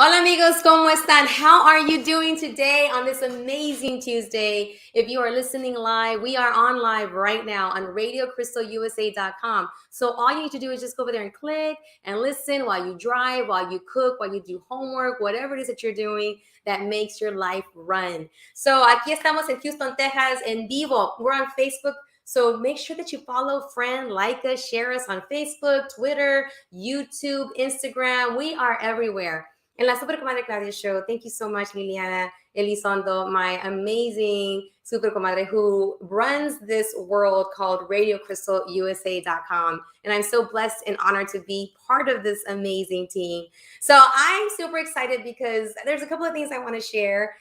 Hola amigos, ¿cómo están? How are you doing today on this amazing Tuesday? If you are listening live, we are on live right now on radiocrystalusa.com. So all you need to do is just go over there and click and listen while you drive, while you cook, while you do homework, whatever it is that you're doing that makes your life run. So aquí estamos en Houston, Texas, en vivo. We're on Facebook. So make sure that you follow, friend, like us, share us on Facebook, Twitter, YouTube, Instagram. We are everywhere. En la Super Comadre Claudia show, thank you so much, Liliana Elizondo, my amazing Super Comadre who runs this world called RadioCrystalUSA.com. And I'm so blessed and honored to be part of this amazing team. So I'm super excited because there's a couple of things I want to share.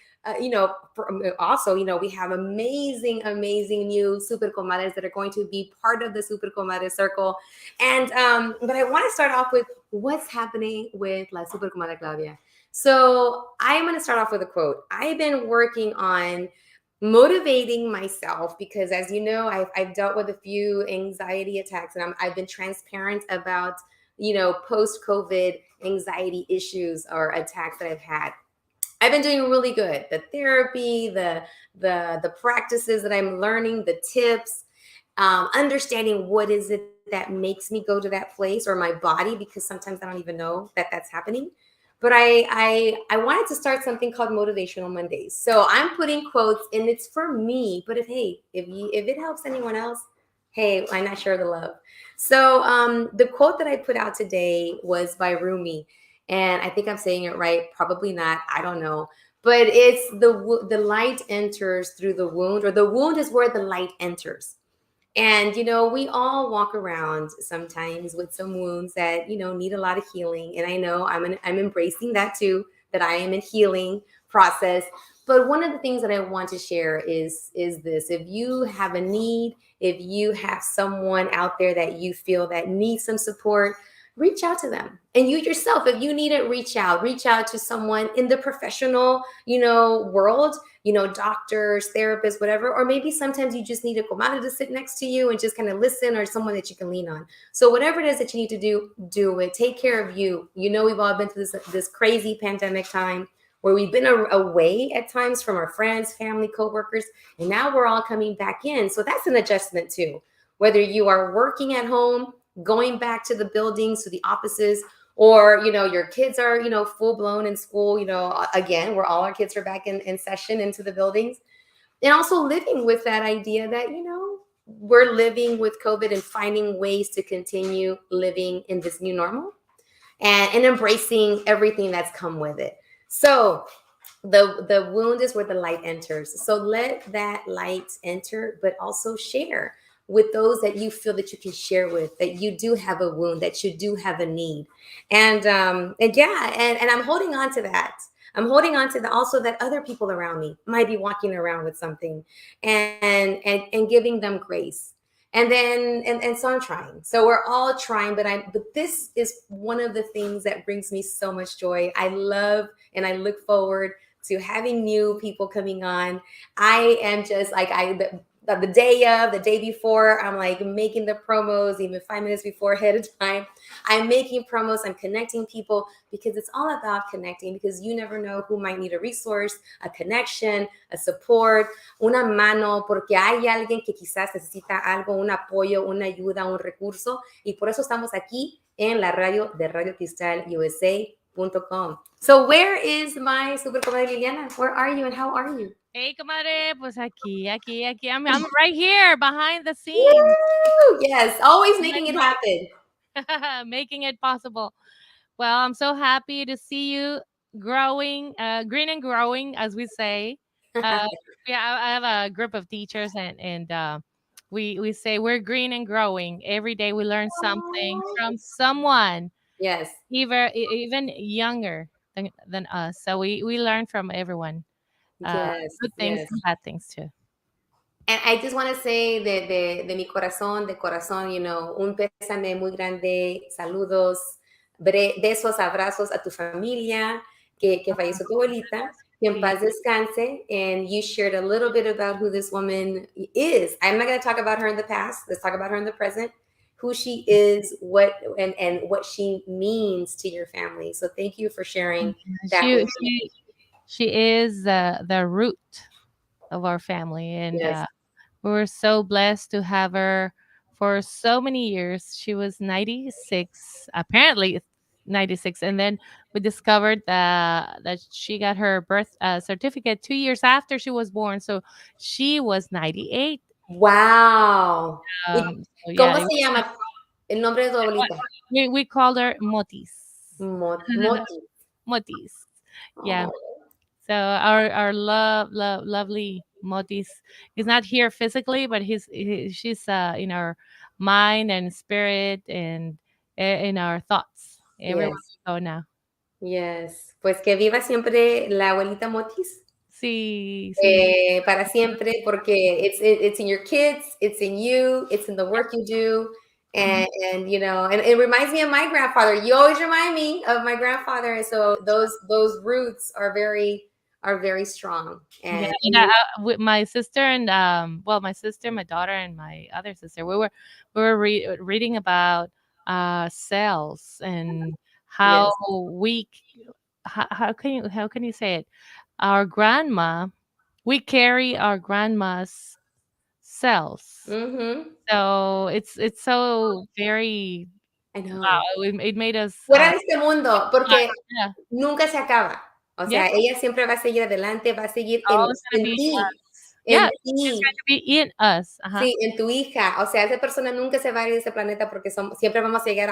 Also, we have amazing new Super Comadres that are going to be part of the Super Comadre Circle. And but I want to start off with what's happening with La Super Comadre Claudia. So I'm going to start off with a quote. I've been working on motivating myself because, as you know, I've dealt with a few anxiety attacks, and I've been transparent about, post-COVID anxiety issues or attacks that I've had. I've been doing really good. The therapy, the practices that I'm learning, the tips, understanding what is it that makes me go to that place or my body, because sometimes I don't even know that that's happening. But I wanted to start something called Motivational Mondays. So I'm putting quotes, and it's for me. But if it helps anyone else, hey, why not share the love? So the quote that I put out today was by Rumi. And I think I'm saying it right. Probably not. I don't know. But it's the light enters through the wound, or the wound is where the light enters. And we all walk around sometimes with some wounds that need a lot of healing. And I know I'm embracing that too. That I am in healing process. But one of the things that I want to share is this: if you have a need, if you have someone out there that you feel that needs some support, reach out to them. And you yourself, if you need it, reach out to someone in the professional, world, doctors, therapists, whatever. Or maybe sometimes you just need a comadre to sit next to you and just kind of listen, or someone that you can lean on. So whatever it is that you need to do it. Take care of you. We've all been through this crazy pandemic time where we've been away at times from our friends, family, coworkers, and now we're all coming back in. So that's an adjustment too. Whether you are working at home, going back to the buildings, to the offices, or your kids are full blown in school, again, where all our kids are back in session into the buildings. And also living with that idea that we're living with COVID and finding ways to continue living in this new normal, and embracing everything that's come with it. So the wound is where the light enters. So let that light enter, but also share with those that you feel that you can share with, that you do have a wound, that you do have a need. And I'm holding on to that. I'm holding on to also that other people around me might be walking around with something, and giving them grace. And then and so I'm trying. So we're all trying, but this is one of the things that brings me so much joy. I love and I look forward to having new people coming on. I am just like the day before, I'm like making the promos, even 5 minutes before, ahead of time. I'm making promos, I'm connecting people, because it's all about connecting, because you never know who might need a resource, a connection, a support, una mano, porque hay alguien que quizás necesita algo, un apoyo, una ayuda, un recurso, y por eso estamos aquí en la radio de RadioCristalUSA.com. So where is my super comadre Liliana? Where are you and how are you? Hey, comadre, pues aquí. I'm right here behind the scenes. Woo! Yes, always making it happen. Making it possible. Well, I'm so happy to see you growing, green and growing, as we say. Yeah, I have a group of teachers, and we say we're green and growing. Every day we learn something from someone, Yes. even younger than us. So we learn from everyone. Yes, Good things yes. and bad things too. And I just want to say de mi corazón, de corazón, un pésame muy grande, saludos, besos, abrazos a tu familia, que falleció tu abuelita, que en paz descanse. And you shared a little bit about who this woman is. I'm not going to talk about her in the past. Let's talk about her in the present. who she is, what and what she means to your family. So thank you for sharing that She with me. she she is the root of our family, and Yes. we were so blessed to have her for so many years. She was 96, apparently 96, and then we discovered that she got her birth certificate 2 years after she was born, so she was 98. Wow. ¿Y So yeah, cómo se llama el nombre de tu abuelita? we called her Motis. Moti. Motis. Yeah. Oh, So our lovely Motis is not here physically, but she's in our mind and spirit, and in our thoughts everywhere yes. we go now. Yes. Pues que viva siempre la abuelita Motis. Sí, sí. Para siempre, porque it's in your kids, it's in you, it's in the work you do, Mhm. and you know, and it reminds me of my grandfather. You always remind me of my grandfather, and so those roots are very strong. Yeah, And and with my sister and well, my sister, my daughter, and my other sister, we were reading about cells and how yes, we how can you say it? Our grandma, we carry our grandma's cells. mm-hmm. So it's so very I wow. know. It made us Fuera de este mundo, porque yeah, nunca se acaba. O yeah. sea, ella siempre va a seguir adelante, va a seguir Always gonna be us. en Yeah, she's going ti. to be in us. Uh-huh. Sí, en tu hija, o sea, esa persona nunca se va a ir de este planeta porque siempre vamos a llevar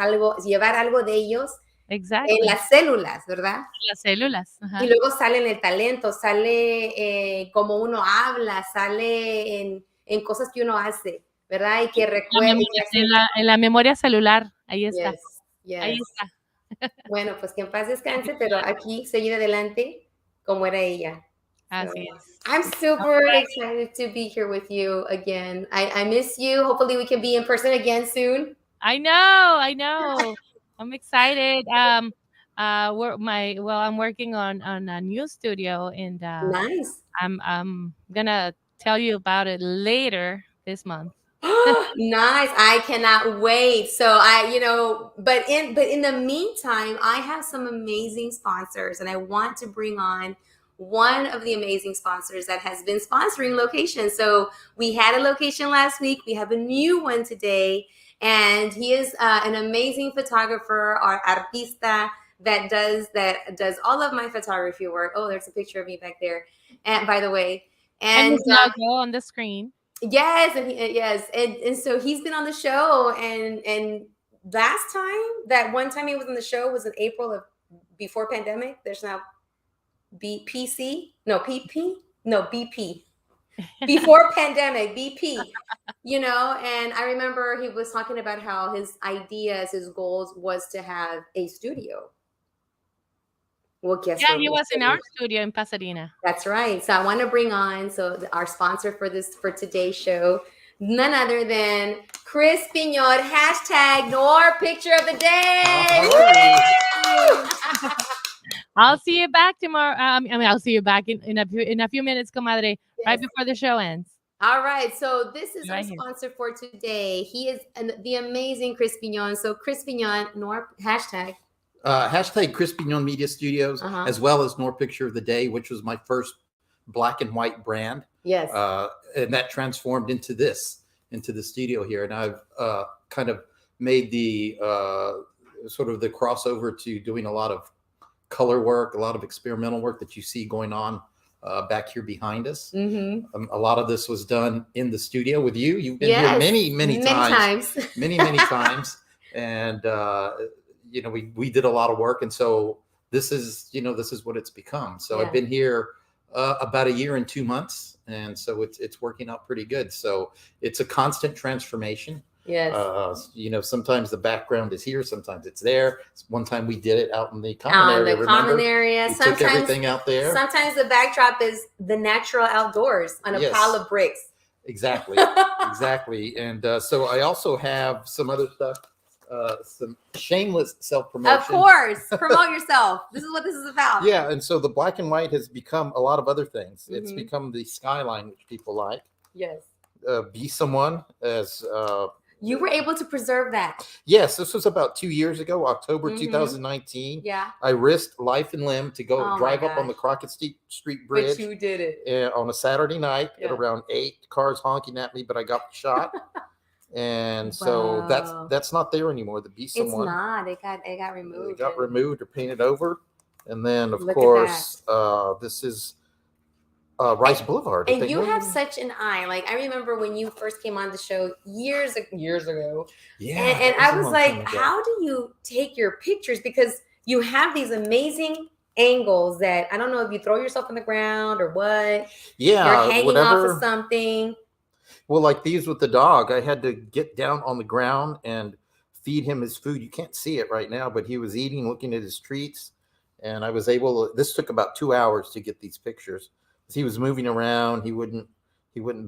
algo de ellos en Exactly. las células, ¿verdad? Las células. Y Ajá. luego sale en el talento, sale como uno habla, sale en cosas que uno hace, ¿verdad? Y que La recuerda y que memoria, hace. en la memoria celular, ahí está, Yes, ahí yes. está. Bueno, pues que en paz descanse, pero aquí seguir adelante como era ella. So, Así es. I'm super excited to be here with you again. I miss you. Hopefully we can be in person again soon. I know, I know. I'm excited. I'm working on a new studio, and Nice. I'm gonna tell you about it later this month. Nice. I cannot wait. So but in the meantime, I have some amazing sponsors and I want to bring on one of the amazing sponsors that has been sponsoring locations. So we had a location last week. We have a new one today, and he is an amazing photographer or artista that does all of my photography work. Oh, there's a picture of me back there. And by the way, And and his logo on the screen. yes, and so he's been on the show, and last time, that one time he was on the show was in April of before pandemic. There's now BPC, no PP, no BP, before pandemic, BP. And I remember he was talking about how his ideas, his goals was to have a studio. Well, guess Yeah, where he we're was in our sitting? studio in Pasadena. That's right. So I want to bring on our sponsor for today's show, none other than Chris Pignor, hashtag Nor Picture of the Day. I'll see you back tomorrow. I'll see you back in a few minutes, comadre, right Yes. before the show ends. All right. So this is our Right here. sponsor for today. He is the amazing Chris Pignon. So Chris Pignon, Nor hashtag. Hashtag Chris Pignon Media Studios, Uh-huh. as well as Nor Picture of the Day, which was my first black and white brand. Yes. And that transformed into the studio here. And I've kind of made the sort of the crossover to doing a lot of color work, a lot of experimental work that you see going on back here behind us. Mm-hmm. A lot of this was done in the studio with you. You've been Yes. here many times. many times. And we did a lot of work, and so this is what it's become. So Yeah. I've been here about a year and 2 months, and so it's working out pretty good. So it's a constant transformation. Yes. Sometimes the background is here, sometimes it's there. One time we did it out in the common area. Common area. We took everything out there. Sometimes the backdrop is the natural outdoors on a Yes. pile of bricks. Exactly. And so I also have some other stuff. Some shameless self-promotion. Of course. Promote yourself. This is what this is about. Yeah, and so the black and white has become a lot of other things. It's Mhm. become the skyline, which people like. Yes. Be someone, as You were able to preserve that. Yes, this was about 2 years ago, October Mhm. 2019. Yeah. I risked life and limb to go Oh my drive up on the gosh. Crockett Street But Bridge you did it. on a Saturday night Yeah. at around 8. Cars honking at me, but I got shot. And so Wow. that's not there anymore. The Be It's Someone. not. It got removed. It got and- removed or painted over. And then, of Look at course, this is Rice Boulevard. I And think. you What have was it? such an eye. Like I remember when you first came on the show years ago. Yeah. And that I a was long like, time ago. how do you take your pictures? Because you have these amazing angles that I don't know if you throw yourself on the ground or what. Yeah, You're hanging whatever. off of something. Well, like these with the dog, I had to get down on the ground and feed him his food. You can't see it right now, but he was eating, looking at his treats, and I was able to. This took about 2 hours to get these pictures. He was moving around. He wouldn't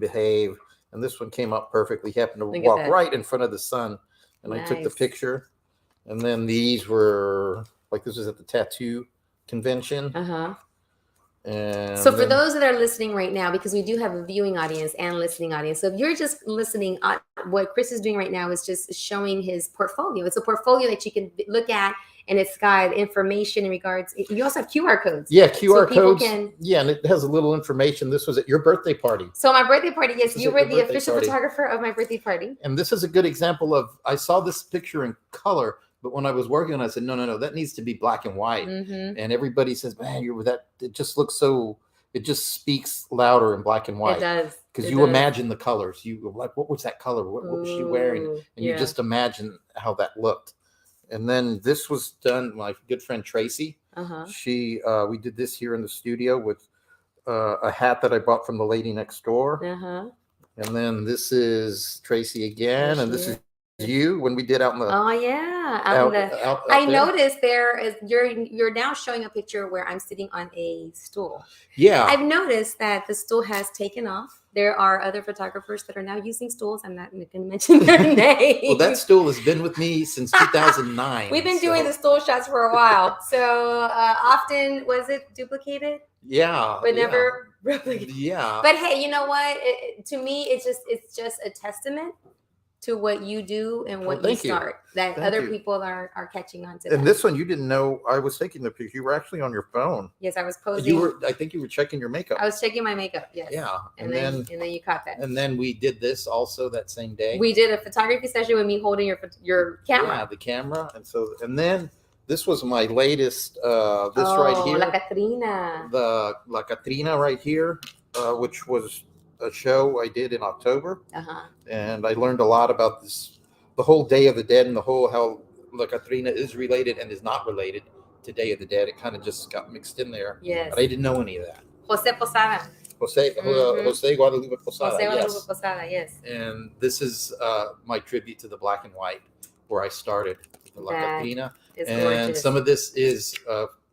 behave, and this one came up perfectly. He happened to Look at walk that. right in front of the sun, and I took the Nice. picture. And then these were like this was at the tattoo convention. Uh-huh. And So for then- those that are listening right now, because we do have a viewing audience and listening audience. So if you're just listening, what Chris is doing right now is just showing his portfolio. It's a portfolio that you can look at, and it's got information in regards. You also have QR codes. Yeah, QR people codes. can- Yeah, and it has a little information. This was at your birthday party. So my birthday party, yes, This is you at were your the birthday official party. photographer of my birthday party. And this is a good example of, I saw this picture in color, but when I was working on it, I said, no, that needs to be black and white. Mm-hmm. And everybody says, man, it just looks so, it just speaks louder in black and It white. does. Because It you does. imagine the colors. You were like, what was that color? What was she wearing? Ooh, And yeah. you just imagine how that looked. And then this was done, my good friend Tracy. Uh-huh. We did this here in the studio with a hat that I bought from the lady next door. Uh-huh. And then this is Tracy again, There and she this is you when we did out in the Oh yeah. out I there. noticed there is you're now showing a picture where I'm sitting on a stool. Yeah, I've noticed that the stool has taken off. There are other photographers that are now using stools. I'm not going to mention their name. well, that stool has been with me since 2009. We've been doing the stool shots for a while. So often, was it duplicated, Yeah, but never replicated? Yeah, But hey, you know what? To me, it's just a testament to what you do and what you thank you. start. That Thank other you. people are catching on to. and that. this one you didn't know I was taking the picture. You were actually on your phone. Yes, I was posing. I think you were checking your makeup. I was checking my makeup. Yes. Yeah, And then you caught that. and then we did this also that same day. We did a photography session with me holding your camera. Yeah, the camera, and then this was my latest. This Oh, right here, La Catrina. the La Catrina right here, which was a show I did in October, Uh-huh. and I learned a lot about the whole Day of the Dead, and the whole how La Catrina is related and is not related to Day of the Dead. It kind of just got mixed in there, Yes. but I didn't know any of that. Jose Posada. Jose Guadalupe Posada, Jose Guadalupe yes. Posada, yes. And this is my tribute to the black and white, where I started the La That Catrina. It's And gorgeous. some of this is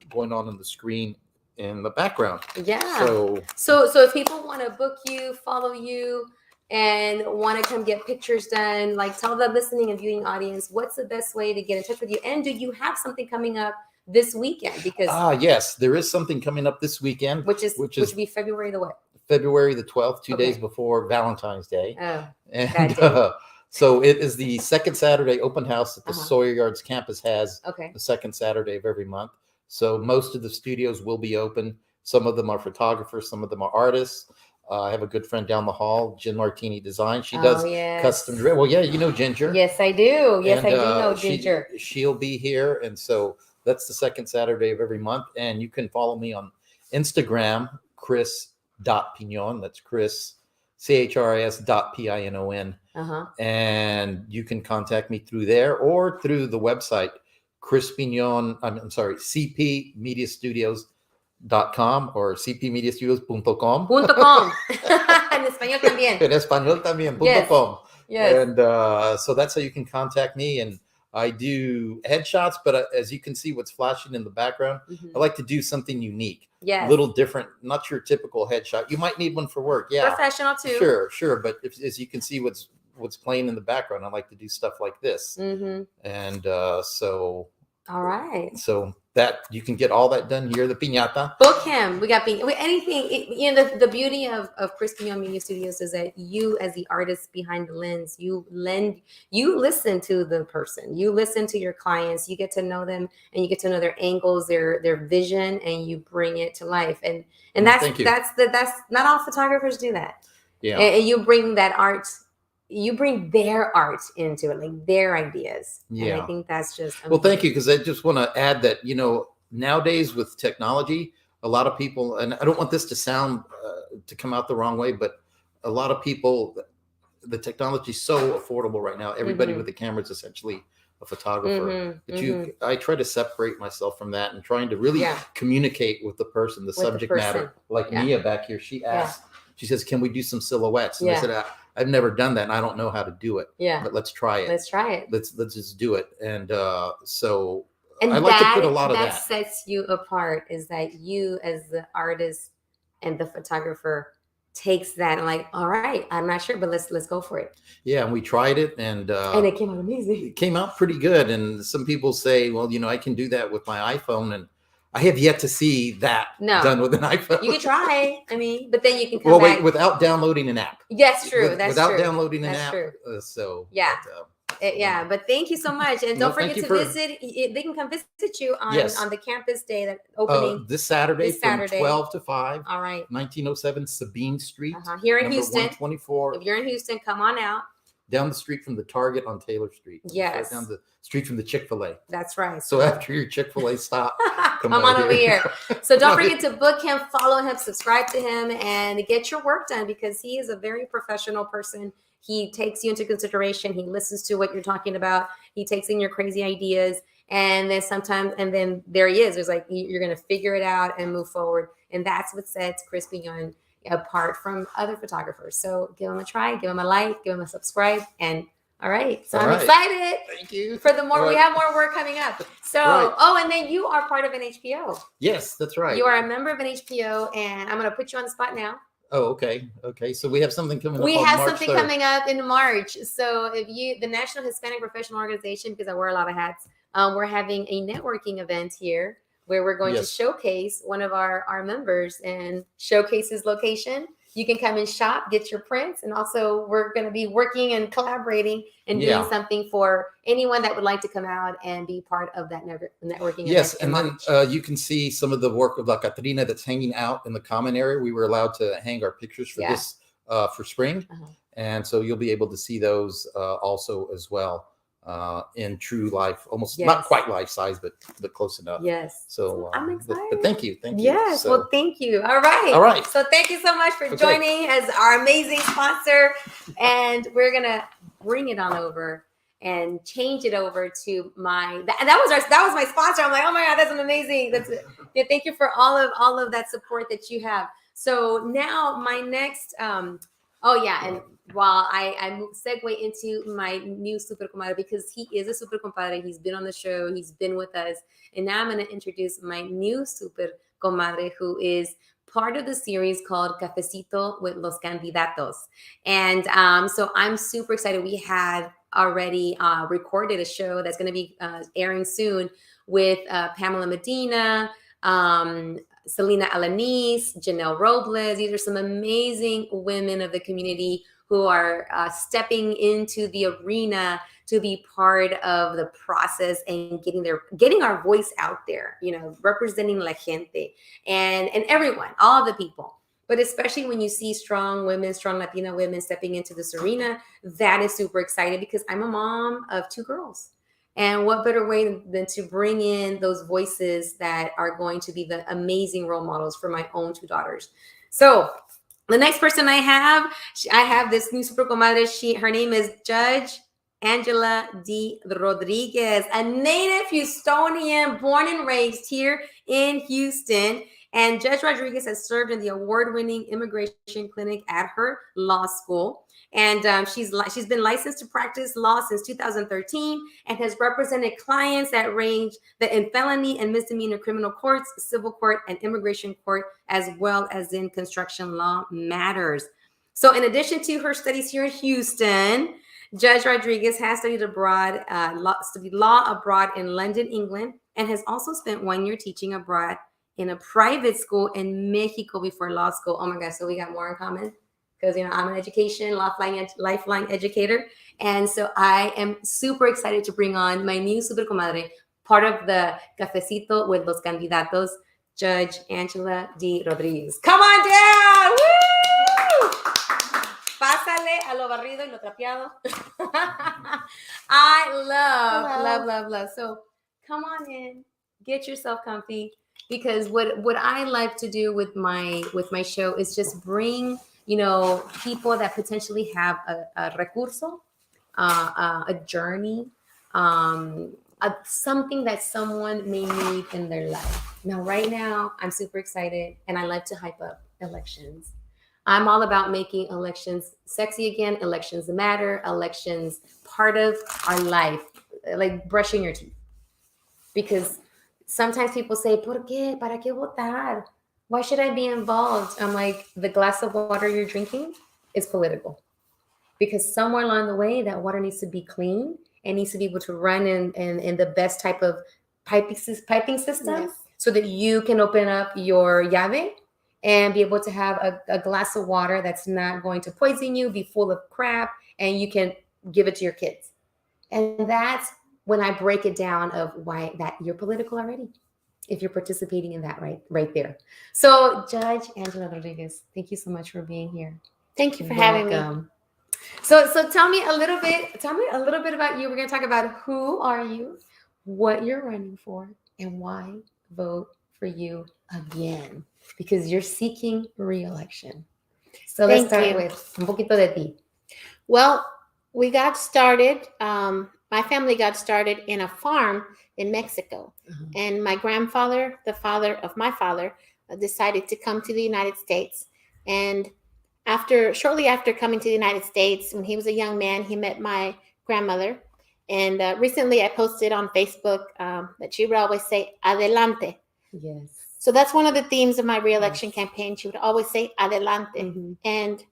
going on the screen in the background. Yeah. So So if people want to book you, follow you, and want to come get pictures done, like tell the listening and viewing audience what's the best way to get in touch with you. And do you have something coming up this weekend? Because yes, there is something coming up this weekend, which is- would be February the what? February the 12th, 2 days Okay. before Valentine's Day. Oh, And that day. so it is the second Saturday open house that the Uh-huh. Sawyer Yards campus has okay. the second Saturday of every month. So most of the studios will be open. Some of them are photographers, some of them are artists. I have a good friend down the hall, Jen Martini Design. She does yes. custom dress. Well, yeah, you know Ginger. Yes, I do. Yes, And, I do know she- Ginger. She'll be here. And so that's the second Saturday of every month. And you can follow me on Instagram, Chris.Pignon. That's Chris, CHRIS.PINON. Uh-huh. And you can contact me through there or through the website, Chris Pignon. I'm sorry, cpmediastudios.com or cpmediastudios.com. .com. En español también. En español también, Yes. .com. Yes. And so that's how you can contact me. And I do headshots, but as you can see what's flashing in the background, Mhm. I like to do something unique, Yes. a little different, not your typical headshot. You might need one for work. Yeah, Professional too. sure. But as you can see what's playing in the background, I like to do stuff like this. Mm-hmm. And so All right. that you can get all that done here. The piñata. Book him. We got anything. The beauty of Chris Quignon Media Studios is that you, as the artist behind the lens, you listen to the person, you listen to your clients, you get to know them, and you get to know their angles, their vision, and you bring it to life. And that's not all photographers do that. Yeah. And you bring that art. You bring their art into it, like their ideas. Yeah. And I think that's just amazing. Well, thank you. Because I just want to add that, nowadays with technology, a lot of people, and I don't want this to sound, to come out the wrong way, but a lot of people, the technology is so affordable right now. Everybody with a camera is essentially a photographer. But I try to separate myself from that and trying to really communicate with the person, the subject matter. Like Mia back here, she asked, she says, can we do some silhouettes? And I said, I've never done that and I don't know how to do it. Yeah. But let's try it. Let's try it. Let's just do it. And so and I like to put a lot of that. That sets you apart, is that you as the artist and the photographer takes that and like, all right, I'm not sure, but let's go for it. Yeah, and we tried it and it came out amazing. It came out pretty good. And some people say, well, I can do that with my iPhone, and I have yet to see that done with an iPhone. You can try. I mean, but then you can come back. Wait, without downloading an app. That's true. That's without true. downloading an That's app. True. Yeah. But, but thank you so much. And don't forget to visit. They can come visit you on the campus day, that opening. This Saturday from 12 to 5. All right. 1907 Sabine Street. Here in Houston. 124. If you're in Houston, come on out. Down the street from the Target on Taylor Street. Yes. Right down the street from the Chick-fil-A. That's right. So after your Chick-fil-A stop, come on over here. So don't forget to book him, follow him, subscribe to him, and get your work done, because he is a very professional person. He takes you into consideration. He listens to what you're talking about. He takes in your crazy ideas. And then there he is. There's like, you're going to figure it out and move forward. And that's what sets Chris Quignon apart from other photographers. So give him a try, give him a like, give him a subscribe. And all right. So I'm excited. Thank you. For the more, we have more work coming up. So, and then you are part of an HPO. Yes, that's right. You are a member of an HPO, and I'm going to put you on the spot now. Oh, okay. Okay. So we have something coming up. We have something coming up in March. So the National Hispanic Professional Organization, because I wear a lot of hats, we're having a networking event here where we're going to showcase one of our members and showcase his location. You can come and shop, get your prints. And also we're going to be working and collaborating and doing something for anyone that would like to come out and be part of that networking Yes, event. and then you can see some of the work of La Catrina that's hanging out in the common area. We were allowed to hang our pictures for this for spring. And so you'll be able to see those also as well. In true life, almost not quite life size, but close enough. Yes. So I'm excited. But thank you. Yes. So, well, thank you. All right. So So thank you so much for joining as our amazing sponsor, and we're gonna bring it on over and change it over to that was my sponsor. I'm like, oh my God, that's an amazing. Thank you for all of that support that you have. So now my next and while I segue into my new super comadre, because he is a super compadre, he's been on the show, he's been with us, and now I'm going to introduce my new super comadre, who is part of the series called Cafecito with los Candidatos. And so I'm super excited. We had already recorded a show that's going to be airing soon with Pamela Medina, Selena Alanis, Janelle Robles. These are some amazing women of the community who are stepping into the arena to be part of the process and getting our voice out there, representing la gente and everyone, all of the people. But especially when you see strong women, strong Latina women stepping into this arena, that is super exciting, because I'm a mom of 2 girls. And what better way than to bring in those voices that are going to be the amazing role models for my own 2 daughters. So the next person I have this new super comadre. Her name is Judge Angela D. Rodriguez, a native Houstonian, born and raised here in Houston. And Judge Rodriguez has served in the award-winning immigration clinic at her law school. And she's been licensed to practice law since 2013 and has represented clients that range in felony and misdemeanor criminal courts, civil court, and immigration court, as well as in construction law matters. So in addition to her studies here in Houston, Judge Rodriguez has studied law abroad in London, England, and has also spent 1 year teaching abroad in a private school in Mexico before law school. Oh my gosh, so we got more in common because, I'm an lifeline educator. And so I am super excited to bring on my new super comadre, part of the Cafecito with los Candidatos, Judge Angela D. Rodriguez. Come on down! Woo! Pásale a lo barrido y lo trapeado. I love. So come on in, get yourself comfy, because what I like to do with my show is just bring people that potentially have a recurso, a journey, something that someone may need in their life. Now, right now, I'm super excited, and I like to hype up elections. I'm all about making elections sexy again. Elections matter. Elections part of our life, like brushing your teeth. Because sometimes people say, ¿Por qué? ¿Para qué votar? Why should I be involved? I'm like, the glass of water you're drinking is political. Because somewhere along the way, that water needs to be clean and needs to be able to run in the best type of piping system, Yes. so that you can open up your llave and be able to have a glass of water that's not going to poison you, be full of crap, and you can give it to your kids. And that's when I break it down of why that you're political already, if you're participating in that right there. So, Judge Angela Rodriguez, thank you so much for being here. Thank you for having me. Welcome. So tell me a little bit about you. We're going to talk about who are you, what you're running for, and why vote for you again, because you're seeking re-election. So let's Thank start you. with un poquito de ti. Well, we got started. My family got started in a farm in Mexico. Mhm. And my grandfather, the father of my father, decided to come to the United States. And shortly after coming to the United States, when he was a young man, he met my grandmother. And recently I posted on Facebook that she would always say, adelante. Yes. So that's one of the themes of my re-election campaign. She would always say, adelante. Mhm. And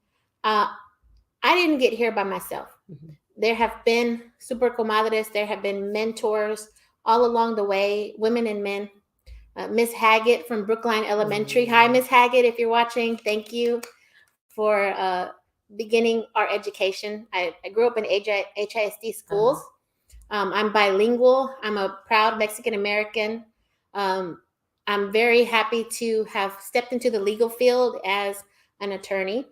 I didn't get here by myself. Mhm. There have been super comadres. There have been mentors all along the way, women and men. Miss Haggett from Brookline Elementary. Hi, Miss Haggett, if you're watching, thank you for beginning our education. I grew up in HISD schools. I'm bilingual. I'm a proud Mexican American. I'm very happy to have stepped into the legal field as an attorney.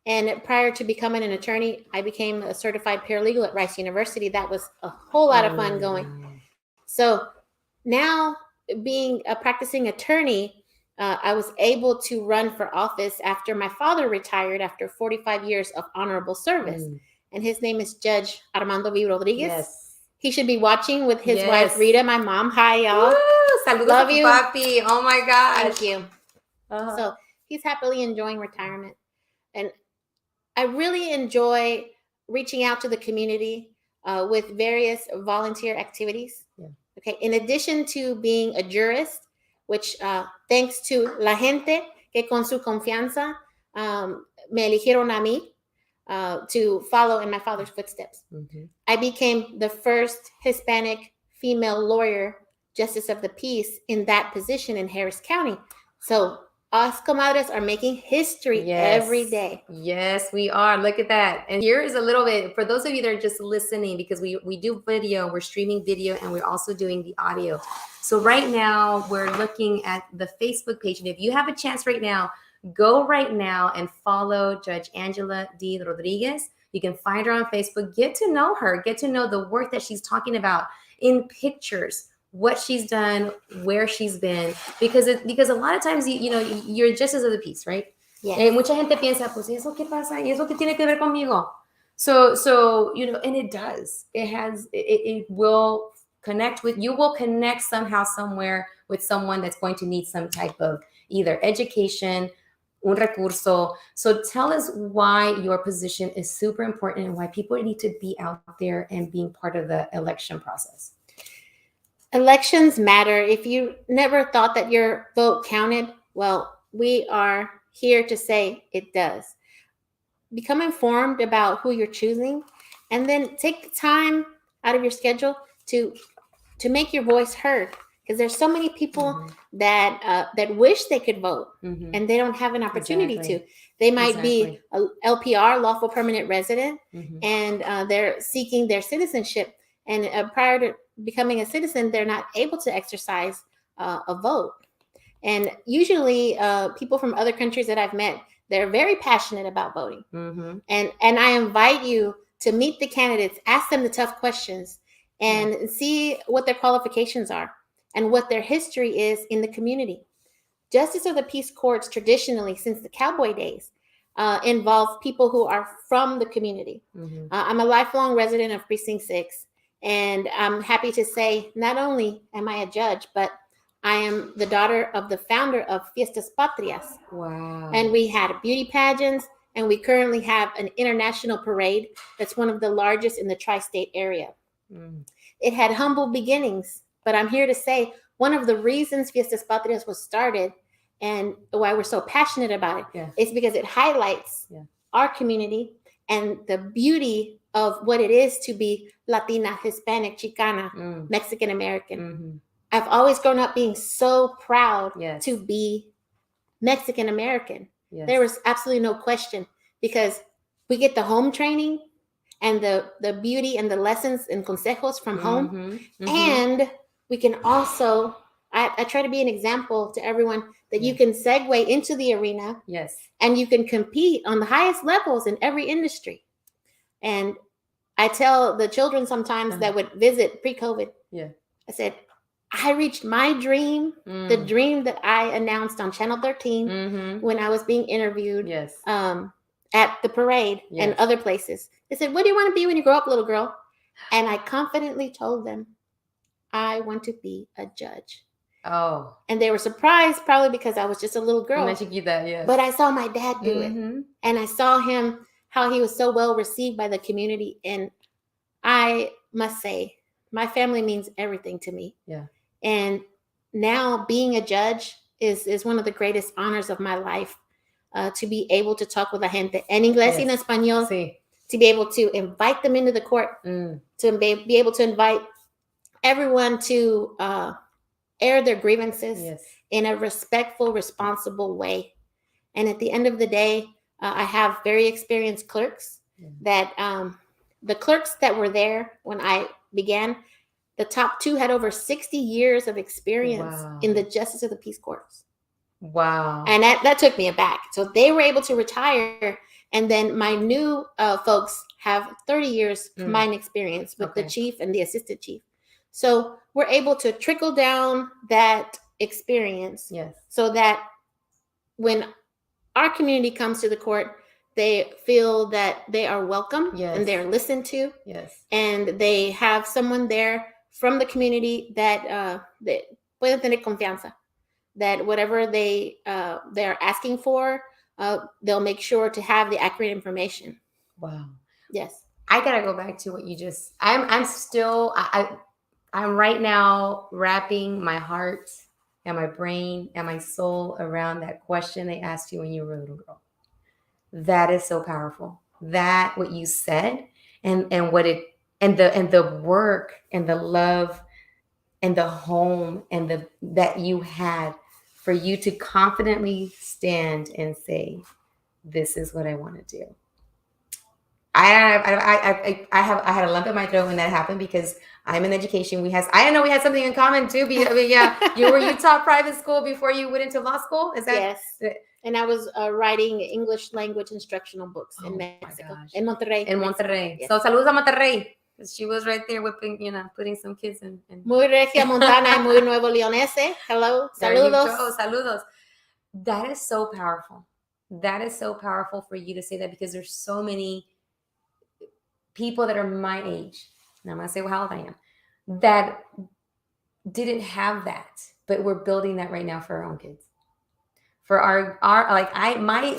And prior to becoming an attorney, I became a certified paralegal at Rice University. That was a whole lot of fun going. So now, being a practicing attorney, I was able to run for office after my father retired after 45 years of honorable service. And his name is Judge Armando V. Rodriguez. Yes. He should be watching with his wife, Rita, my mom. Hi, y'all. Woo! Saludos Love a tu you. papi. Oh my gosh. Thank you. So he's happily enjoying retirement. And I really enjoy reaching out to the community with various volunteer activities. Yeah. Okay. In addition to being a jurist, which thanks to la gente que con su confianza me eligieron a mí to follow in my father's footsteps. Mhm. I became the first Hispanic female lawyer, justice of the peace, in that position in Harris County. So us comadres are making history every day. Yes, we are. Look at that. And here is a little bit for those of you that are just listening, because we do video, we're streaming video, and we're also doing the audio. So right now we're looking at the Facebook page. And if you have a chance right now, go right now and follow Judge Angela D. Rodriguez. You can find her on Facebook. Get to know her. Get to know the work that she's talking about in pictures, what she's done, where she's been, because a lot of times you're justice of the peace, right? Yes. Mucha gente piensa, pues eso qué pasa, y eso qué tiene que ver conmigo. So and it does. It will connect with you. Will connect somehow, somewhere with someone that's going to need some type of either education, un recurso. So tell us why your position is super important and why people need to be out there and being part of the election process. Elections matter. If you never thought that your vote counted, well, we are here to say it does. Become informed about who you're choosing, and then take time out of your schedule to to make your voice heard, because there's so many people Mhm. that wish they could vote Mhm. and they don't have an opportunity Exactly. to. They might be Exactly. a LPR, lawful permanent resident, Mhm. and they're seeking their citizenship. And prior to becoming a citizen, they're not able to exercise a vote. And usually, people from other countries that I've met, they're very passionate about voting. Mhm. And I invite you to meet the candidates, ask them the tough questions, and see what their qualifications are and what their history is in the community. Justice of the Peace Courts, traditionally since the cowboy days, involve people who are from the community. Mhm. I'm a lifelong resident of Precinct 6, and I'm happy to say not only am I a judge, but I am the daughter of the founder of Fiestas Patrias. Wow. And we had beauty pageants, and we currently have an international parade that's one of the largest in the tri-state area. Mm. It had humble beginnings, but I'm here to say one of the reasons Fiestas Patrias was started and why we're so passionate about it Yeah. is because it highlights Yeah. our community and the beauty of what it is to be Latina, Hispanic, Chicana, Mm. Mexican American. Mhm. I've always grown up being so proud Yes. to be Mexican American. Yes. There was absolutely no question, because we get the home training and the beauty and the lessons and consejos from home. Mhm. Mhm. And we can also, I try to be an example to everyone that you Yeah. can segue into the arena Yes. and you can compete on the highest levels in every industry. And I tell the children sometimes that would visit pre-COVID, Yeah. I said, I reached my dream, the dream that I announced on Channel 13 Mhm. when I was being interviewed Yes. at the parade and Yes. other places. They said, what do you want to be when you grow up, little girl? And I confidently told them, I want to be a judge. Oh. And they were surprised, probably because I was just a little girl. Una chiquita, yes. But I saw my dad do it. Mhm. And I saw him, how he was so well received by the community. And I must say, my family means everything to me. Yeah. And now being a judge is one of the greatest honors of my life, to be able to talk with la gente en inglés y en Yes. español, Sí. to be able to invite them into the court, to be able to invite everyone to air their grievances Yes. in a respectful, responsible way. And at the end of the day, I have very experienced clerks that the clerks that were there when I began, the top two had over 60 years of experience in the Justice of the Peace Courts. Wow. And that took me aback. So they were able to retire. And then my new folks have 30 years combined experience with the chief and the assistant chief. So we're able to trickle down that experience, so that when our community comes to the court, they feel that they are welcome and they're listened to. Yes. And they have someone there from the community that pueden tener confianza, that whatever they're asking for, they'll make sure to have the accurate information. Wow. Yes. I gotta go back to what you just. I'm still. I'm right now wrapping my heart and my brain and my soul around that question they asked you when you were a little girl. That is so powerful. That what you said and what it and the work and the love and the home and the that you had for you to confidently stand and say, this is what I want to do. I had a lump in my throat when that happened, because I'm in education. I didn't know we had something in common too. You taught private school before you went into law school. Is that yes? And I was writing English language instructional books in Mexico, in Monterrey. In Monterrey. Yes. So saludos a Monterrey. She was right there whipping, putting some kids in. Muy regia montana y muy nuevo leonese. Hello, saludos. Saludos. That is so powerful. That is so powerful for you to say that, because there's so many people that are my age, and I'm going to say how old I am, that didn't have that, but we're building that right now for our own kids. For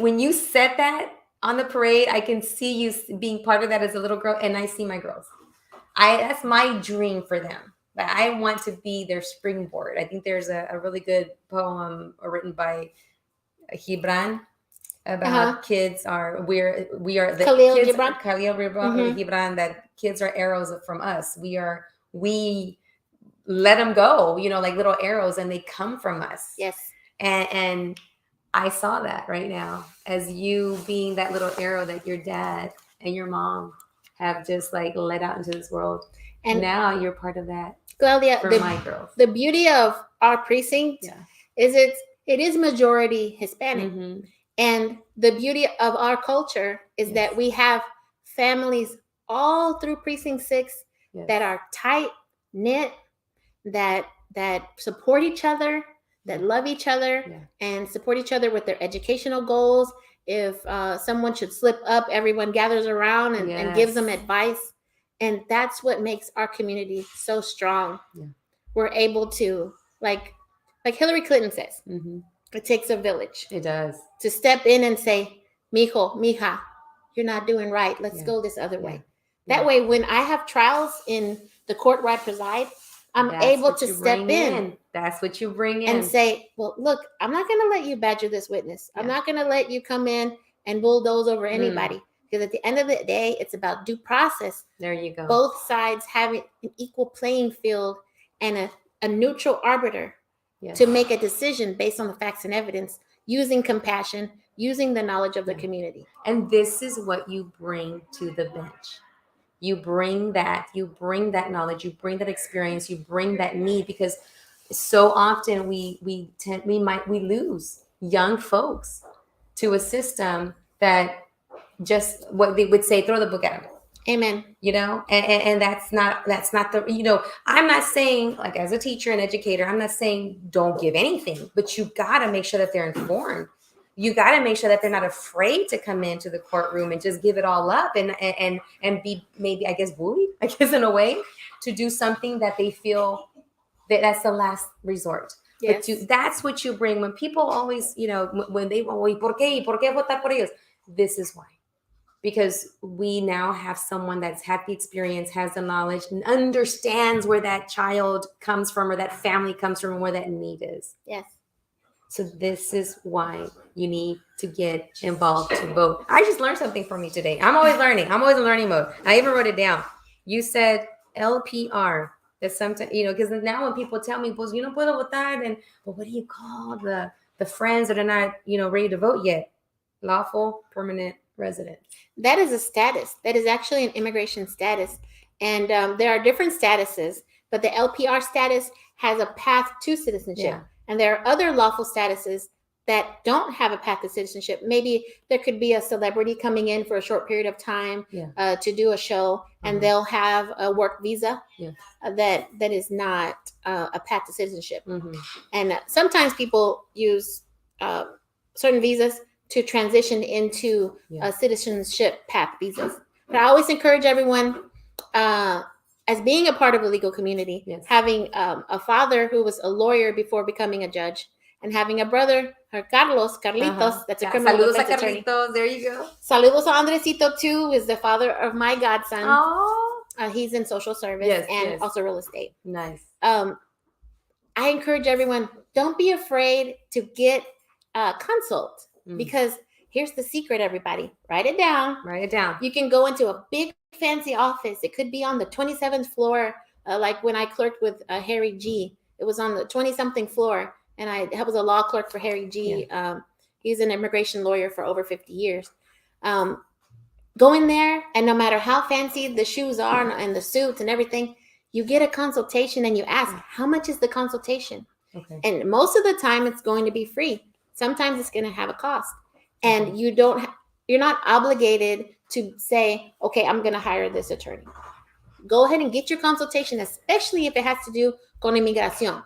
when you said that on the parade, I can see you being part of that as a little girl, and I see my girls. That's my dream for them. But I want to be their springboard. I think there's a really good poem written by Gibran about kids we are the Khalil kids, Gibran. Gibran, that kids are arrows from us. We let them go, like little arrows, and they come from us. Yes. And I saw that right now as you being that little arrow that your dad and your mom have just like let out into this world. And now you're part of that. Claudia, for my girls. The beauty of our precinct is it is majority Hispanic. Mm-hmm. And the beauty of our culture is that we have families all through Precinct 6 that are tight knit, that support each other, that love each other, and support each other with their educational goals. If someone should slip up, everyone gathers around and gives them advice. And that's what makes our community so strong. Yeah. We're able to, like Hillary Clinton says, it takes a village. It does. To step in and say, mijo, mija, you're not doing right. Let's go this other way. That way, when I have trials in the court where I preside, I'm able to step in. That's what you bring in. And say, well, look, I'm not going to let you badger this witness. I'm not going to let you come in and bulldoze over anybody. Because at the end of the day, it's about due process. There you go. Both sides having an equal playing field and a neutral arbiter to make a decision based on the facts and evidence, using compassion, using the knowledge of the community. And this is what you bring to the bench. You bring that knowledge, you bring that experience, you bring that need, because so often we lose young folks to a system that just what they would say, throw the book at them. Amen. And that's not the, I'm not saying, like, as a teacher and educator, I'm not saying don't give anything, but you got to make sure that they're informed. You got to make sure that they're not afraid to come into the courtroom and just give it all up and be maybe, I guess, bullied, in a way, to do something that they feel that's the last resort. Yes. But that's what you bring. When people always, when they, ¿por qué votar por ellos? This is why. Because we now have someone that's had the experience, has the knowledge, and understands where that child comes from or that family comes from and where that need is. Yes. So this is why you need to get involved to vote. I just learned something from you today. I'm always learning. I'm always in learning mode. I even wrote it down. You said LPR. That's sometimes, because now when people tell me, pues, no puedo votar, and well, what do you call the friends that are not, ready to vote yet? Lawful permanent resident. That is a status. That is actually an immigration status. And there are different statuses, but the LPR status has a path to citizenship. Yeah. And there are other lawful statuses that don't have a path to citizenship. Maybe there could be a celebrity coming in for a short period of time to do a show, and they'll have a work visa that is not a path to citizenship. And sometimes people use certain visas to transition into citizenship path visas. But I always encourage everyone, as being a part of a legal community, having a father who was a lawyer before becoming a judge, and having a brother, Carlitos, that's a criminal Saludos defense a attorney. Carlitos, there you go. Saludos a Andresito too, is the father of my godson. Oh, he's in social service and also real estate. Nice. I encourage everyone, don't be afraid to get a consult, because here's the secret, everybody. Write it down. Write it down. You can go into a big fancy office. It could be on the 27th floor, like when I clerked with Harry G. It was on the 20-something floor, and I was a law clerk for Harry G. He's an immigration lawyer for over 50 years. Go in there, and no matter how fancy the shoes are and the suits and everything, you get a consultation and you ask, how much is the consultation? Okay. And most of the time, it's going to be free. Sometimes it's going to have a cost. And you're not obligated to say, okay, I'm going to hire this attorney. Go ahead and get your consultation, especially if it has to do con inmigración.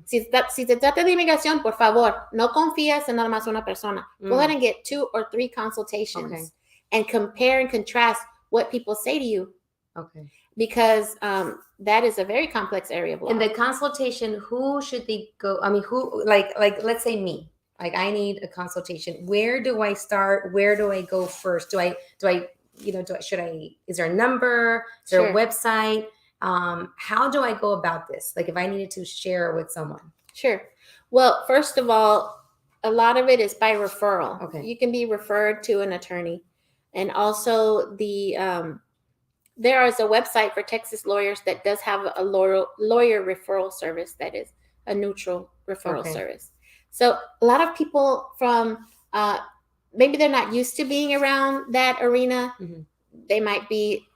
Si se trata de inmigración, por favor, no confías en nada más una persona. Go ahead and get 2 or 3 consultations and compare and contrast what people say to you. Okay. Because that is a very complex area of law. In the consultation, who should they go? I mean, who, like let's say me. Like, I need a consultation. Where do I start? Where do I go first? Should I, is there a number? Is there a website? How do I go about this? Like, if I needed to share with someone. Sure. Well, first of all, a lot of it is by referral. Okay. You can be referred to an attorney. And also the there is a website for Texas lawyers that does have a lawyer referral service that is a neutral referral Okay. service. So a lot of people from maybe they're not used to being around that arena. Mhm. They might be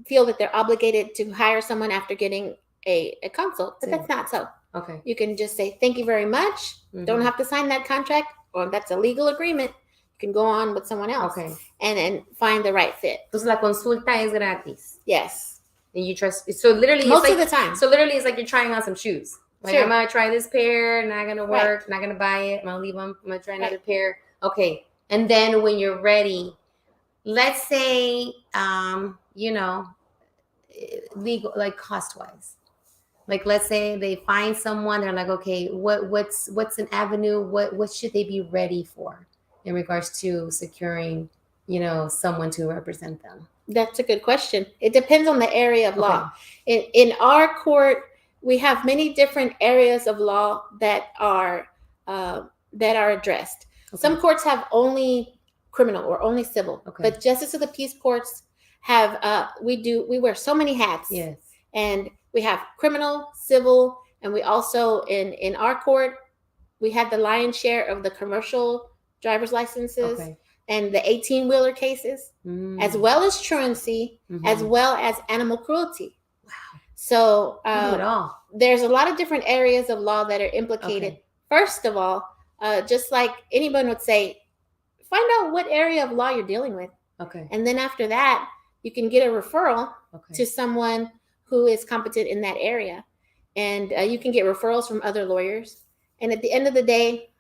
feel that they're obligated to hire someone after getting a consult, but Yeah. that's not so. Okay. You can just say thank you very much. Don't Mhm. have to sign that contract, or that's a legal agreement. You can go on with someone else Okay. and find the right fit. Entonces la consulta es gratis. Yes, And you trust. So literally, most it's of like, the time. so literally, it's like you're trying on some shoes. Like, Sure. I'm gonna try this pair, not gonna Right. work, not gonna buy it. I'm gonna leave them. I'm gonna try another Right. pair. Okay. And then when you're ready, let's say, legal, like cost wise. Like, let's say they find someone, they're like, okay, what's an avenue? What should they be ready for in regards to securing, someone to represent them? That's a good question. It depends on the area of law. In our court, we have many different areas of law that are addressed. Okay. Some courts have only criminal or only civil, Okay. but justice of the peace courts have we wear so many hats. Yes. And we have criminal, civil, and we also in our court we had the lion's share of the commercial driver's licenses. Okay. And the 18-wheeler cases, as well as truancy, as well as animal cruelty. Wow. So You do it all. there's a lot of different areas of law that are implicated. Okay. First of all, just like anyone would say, find out what area of law you're dealing with. Okay. And then after that, you can get a referral Okay. to someone who is competent in that area. And you can get referrals from other lawyers. And at the end of the day,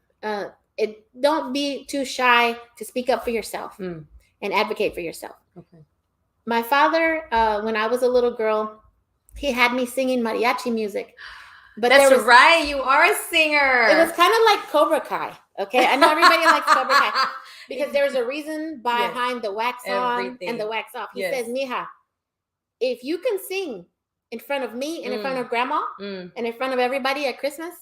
don't be too shy to speak up for yourself and advocate for yourself. Okay. My father, when I was a little girl, he had me singing mariachi music. But That's there was, right. You are a singer. it was kind of like Cobra Kai. Okay, I know everybody likes Cobra Kai because there's a reason behind the wax on and the wax off. He says, "Mija, if you can sing in front of me and in front of grandma and in front of everybody at Christmas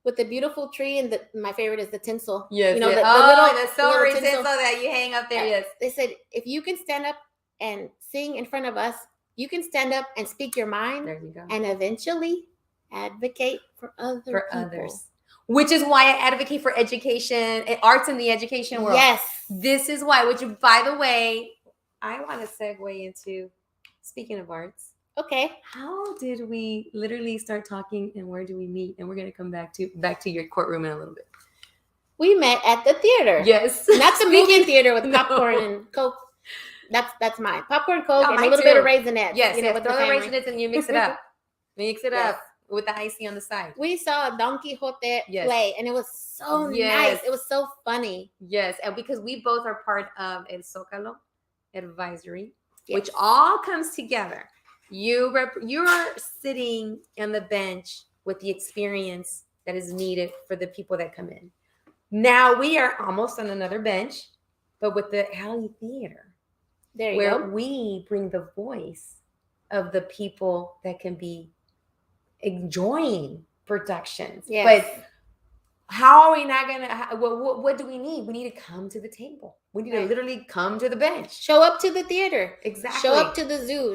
with the beautiful tree and my favorite is the tinsel. Yes. You know, the silvery tinsel that you hang up there. Yes. They said, if you can stand up and sing in front of us, you can stand up and speak your mind There you go. and eventually advocate for other people. Others. Which is why I advocate for education, arts in the education world. Yes. This is why, which, by the way, I want to segue into, speaking of arts. Okay. How did we literally start talking and where do we meet? And we're going to come back to your courtroom in a little bit. We met at the theater. Yes. Not the movie theater with popcorn and Coke. That's mine. Popcorn, Coke, and a little bit of Raisinets. Yes. With throw the family. Raisinets and you mix it up. Mix it up with the icing on the side. We saw Don Quixote play, and it was so nice. It was so funny. Yes, and because we both are part of El Zócalo Advisory, which all comes together. You're sitting on the bench with the experience that is needed for the people that come in. Now we are almost on another bench, but with the Alley Theater, where we bring the voice of the people that can be enjoying productions. Yes. But how are we not gonna? What do we need? We need to come to the table. We need to literally come to the bench. Show up to the theater. Exactly. Show up to the zoo.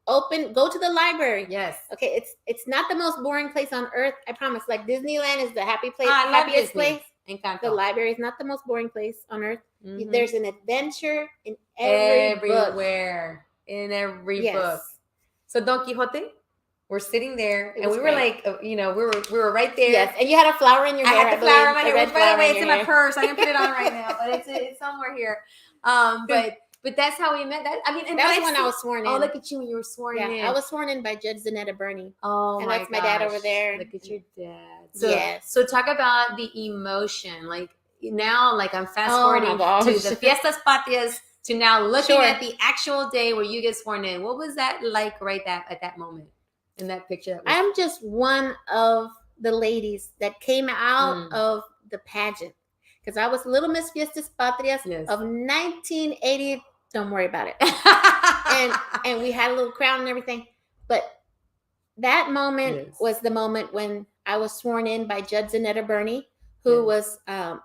Go to the library. Yes. Okay. It's not the most boring place on earth. I promise. Like Disneyland is the happiest place. Encanto. The library is not the most boring place on earth. There's an adventure in everywhere. In every book. So Don Quixote, we're sitting there, and we were like, we were right there. Yes, and you had a flower in your hair. I had the flower in my hair. Which, by the way, it's in my purse. I didn't put it on right now, but it's somewhere here. But that's how we met. And that was when I was sworn in. Oh, look at you when you were sworn in. I was sworn in by Judge Zanetta Burney. Oh, and that's my dad over there. Look at your dad. So talk about the emotion. Like now, like I'm fast forwarding to the Fiestas Patrias to now looking at the actual day where you get sworn in. What was that like at that moment in that picture? I'm just one of the ladies that came out of the pageant. Because I was Little Miss Fiestas Patrias of 1980. Don't worry about it. and we had a little crown and everything. But that moment was the moment when I was sworn in by Judge Zanetta Burney, who was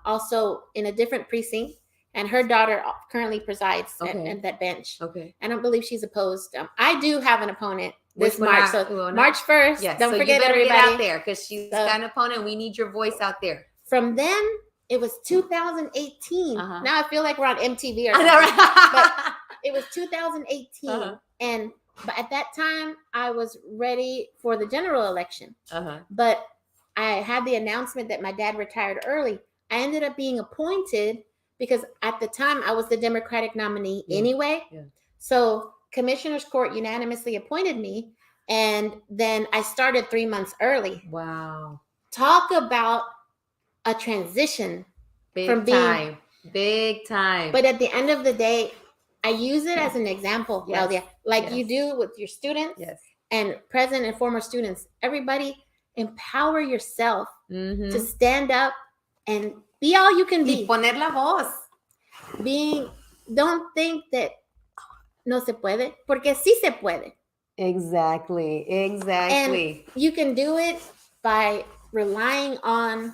also in a different precinct. and her daughter currently presides Okay. at that bench. Okay. I don't believe she's opposed. I do have an opponent this Which one March. are- So well, no. March 1st. Yes. Don't so forget, you better everybody. get out there because she's So- got an opponent. We need your voice out there. From then, it was 2018. Uh-huh. Now I feel like we're on MTV or I something. know, right? It was 2018, Uh-huh. and but at that time I was ready for the general election. Uh-huh. But I had the announcement that my dad retired early. I ended up being appointed because at the time I was the Democratic nominee anyway. Yeah. So Commissioner's Court unanimously appointed me, and then I started 3 months early. Wow. Talk about a transition. Big From being- time. Big time. But at the end of the day, I use it as an example, Yes. Claudia, like you Yes. do with your students yes. and present and former students. Everybody, empower yourself Mm-hmm. to stand up and be all you can Y be. poner la voz. Don't think that no se puede, porque sí se puede. Exactly. Exactly. You can do it by relying on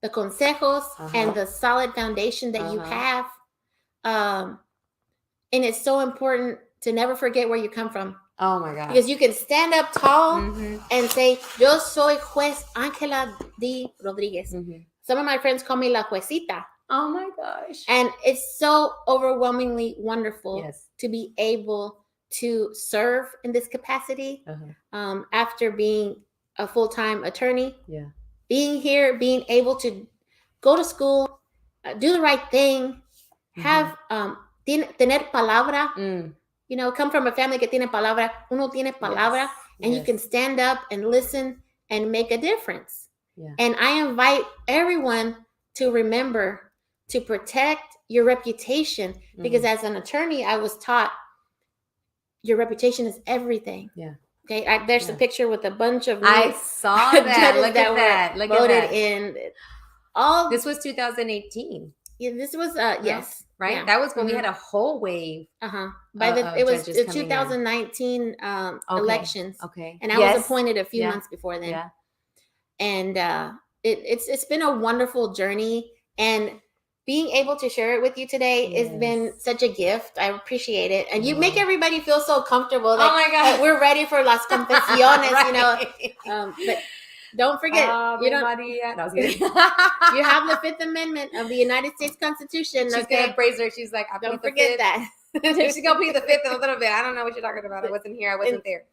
the consejos and the solid foundation that you have. And it's so important to never forget where you come from. Oh my God. Because you can stand up tall Mm-hmm. and say, yo soy juez Ángela D. Rodriguez. Mm-hmm. Some of my friends call me la juecita. Oh my gosh. And it's so overwhelmingly wonderful Yes. to be able to serve in this capacity after being a full-time attorney. Yeah. Being here, being able to go to school, do the right thing, have tener palabra. Mm. You know, come from a family que tiene palabra. Uno tiene palabra, and you can stand up and listen and make a difference. Yeah. And I invite everyone to remember to protect your reputation, because as an attorney, I was taught your reputation is everything. Yeah. Okay. There's a picture with a bunch of I new saw that. judges Look at were that. Look at voted that. in. All This was 2018, this was yes, right? yeah. That was when we Mhm. had a whole wave. By it was judges the coming in. 2019 elections, Okay. and I was appointed a few months before then. Yeah. And it's been a wonderful journey, and being able to share it with you today has been such a gift. I appreciate it, and you make everybody feel so comfortable. That, Oh my God. that we're ready for las confesiones, Right. But don't forget, you don't. Maria. No, I was kidding. You have the Fifth Amendment of the United States Constitution. She's gonna praise her. She's like, I Don't plead the forget fifth. that. She's gonna plead the fifth in a little bit. I don't know what you're talking about. I wasn't here. I wasn't there.